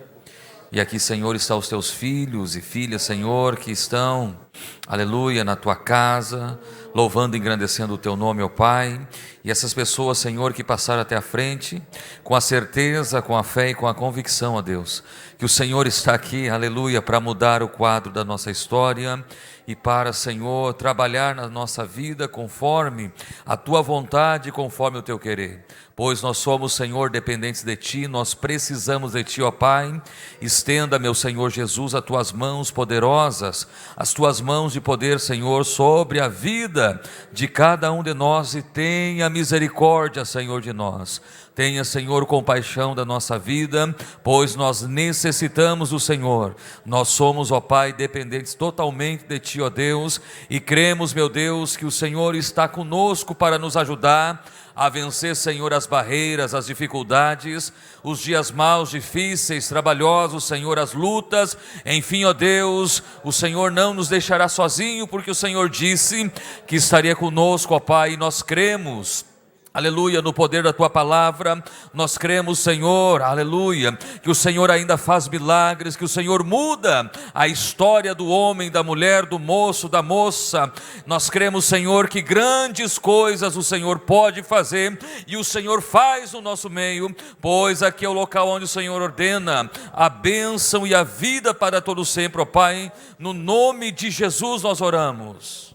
E aqui, Senhor, estão os Teus filhos e filhas, Senhor, que estão, aleluia, na Tua casa, louvando e engrandecendo o Teu nome, ó Pai. E essas pessoas, Senhor, que passaram até a frente, com a certeza, com a fé e com a convicção, ó Deus, que o Senhor está aqui, aleluia, para mudar o quadro da nossa história e para, Senhor, trabalhar na nossa vida conforme a Tua vontade, conforme o Teu querer. Pois nós somos, Senhor, dependentes de Ti, nós precisamos de Ti, ó Pai. Estenda, meu Senhor Jesus, as Tuas mãos poderosas, as Tuas mãos de poder, Senhor, sobre a vida de cada um de nós, e tenha misericórdia, Senhor, de nós. Tenha, Senhor, compaixão da nossa vida, pois nós necessitamos do Senhor. Nós somos, ó Pai, dependentes totalmente de Ti, ó Deus, e cremos, meu Deus, que o Senhor está conosco para nos ajudar a vencer, Senhor, as barreiras, as dificuldades, os dias maus, difíceis, trabalhosos, Senhor, as lutas. Enfim, ó Deus, o Senhor não nos deixará sozinho, porque o Senhor disse que estaria conosco, ó Pai, e nós cremos, aleluia, no poder da Tua palavra. Nós cremos, Senhor, aleluia, que o Senhor ainda faz milagres, que o Senhor muda a história do homem, da mulher, do moço, da moça. Nós cremos, Senhor, que grandes coisas o Senhor pode fazer, e o Senhor faz no nosso meio, pois aqui é o local onde o Senhor ordena a bênção e a vida para todo sempre, ó Pai. No nome de Jesus nós oramos.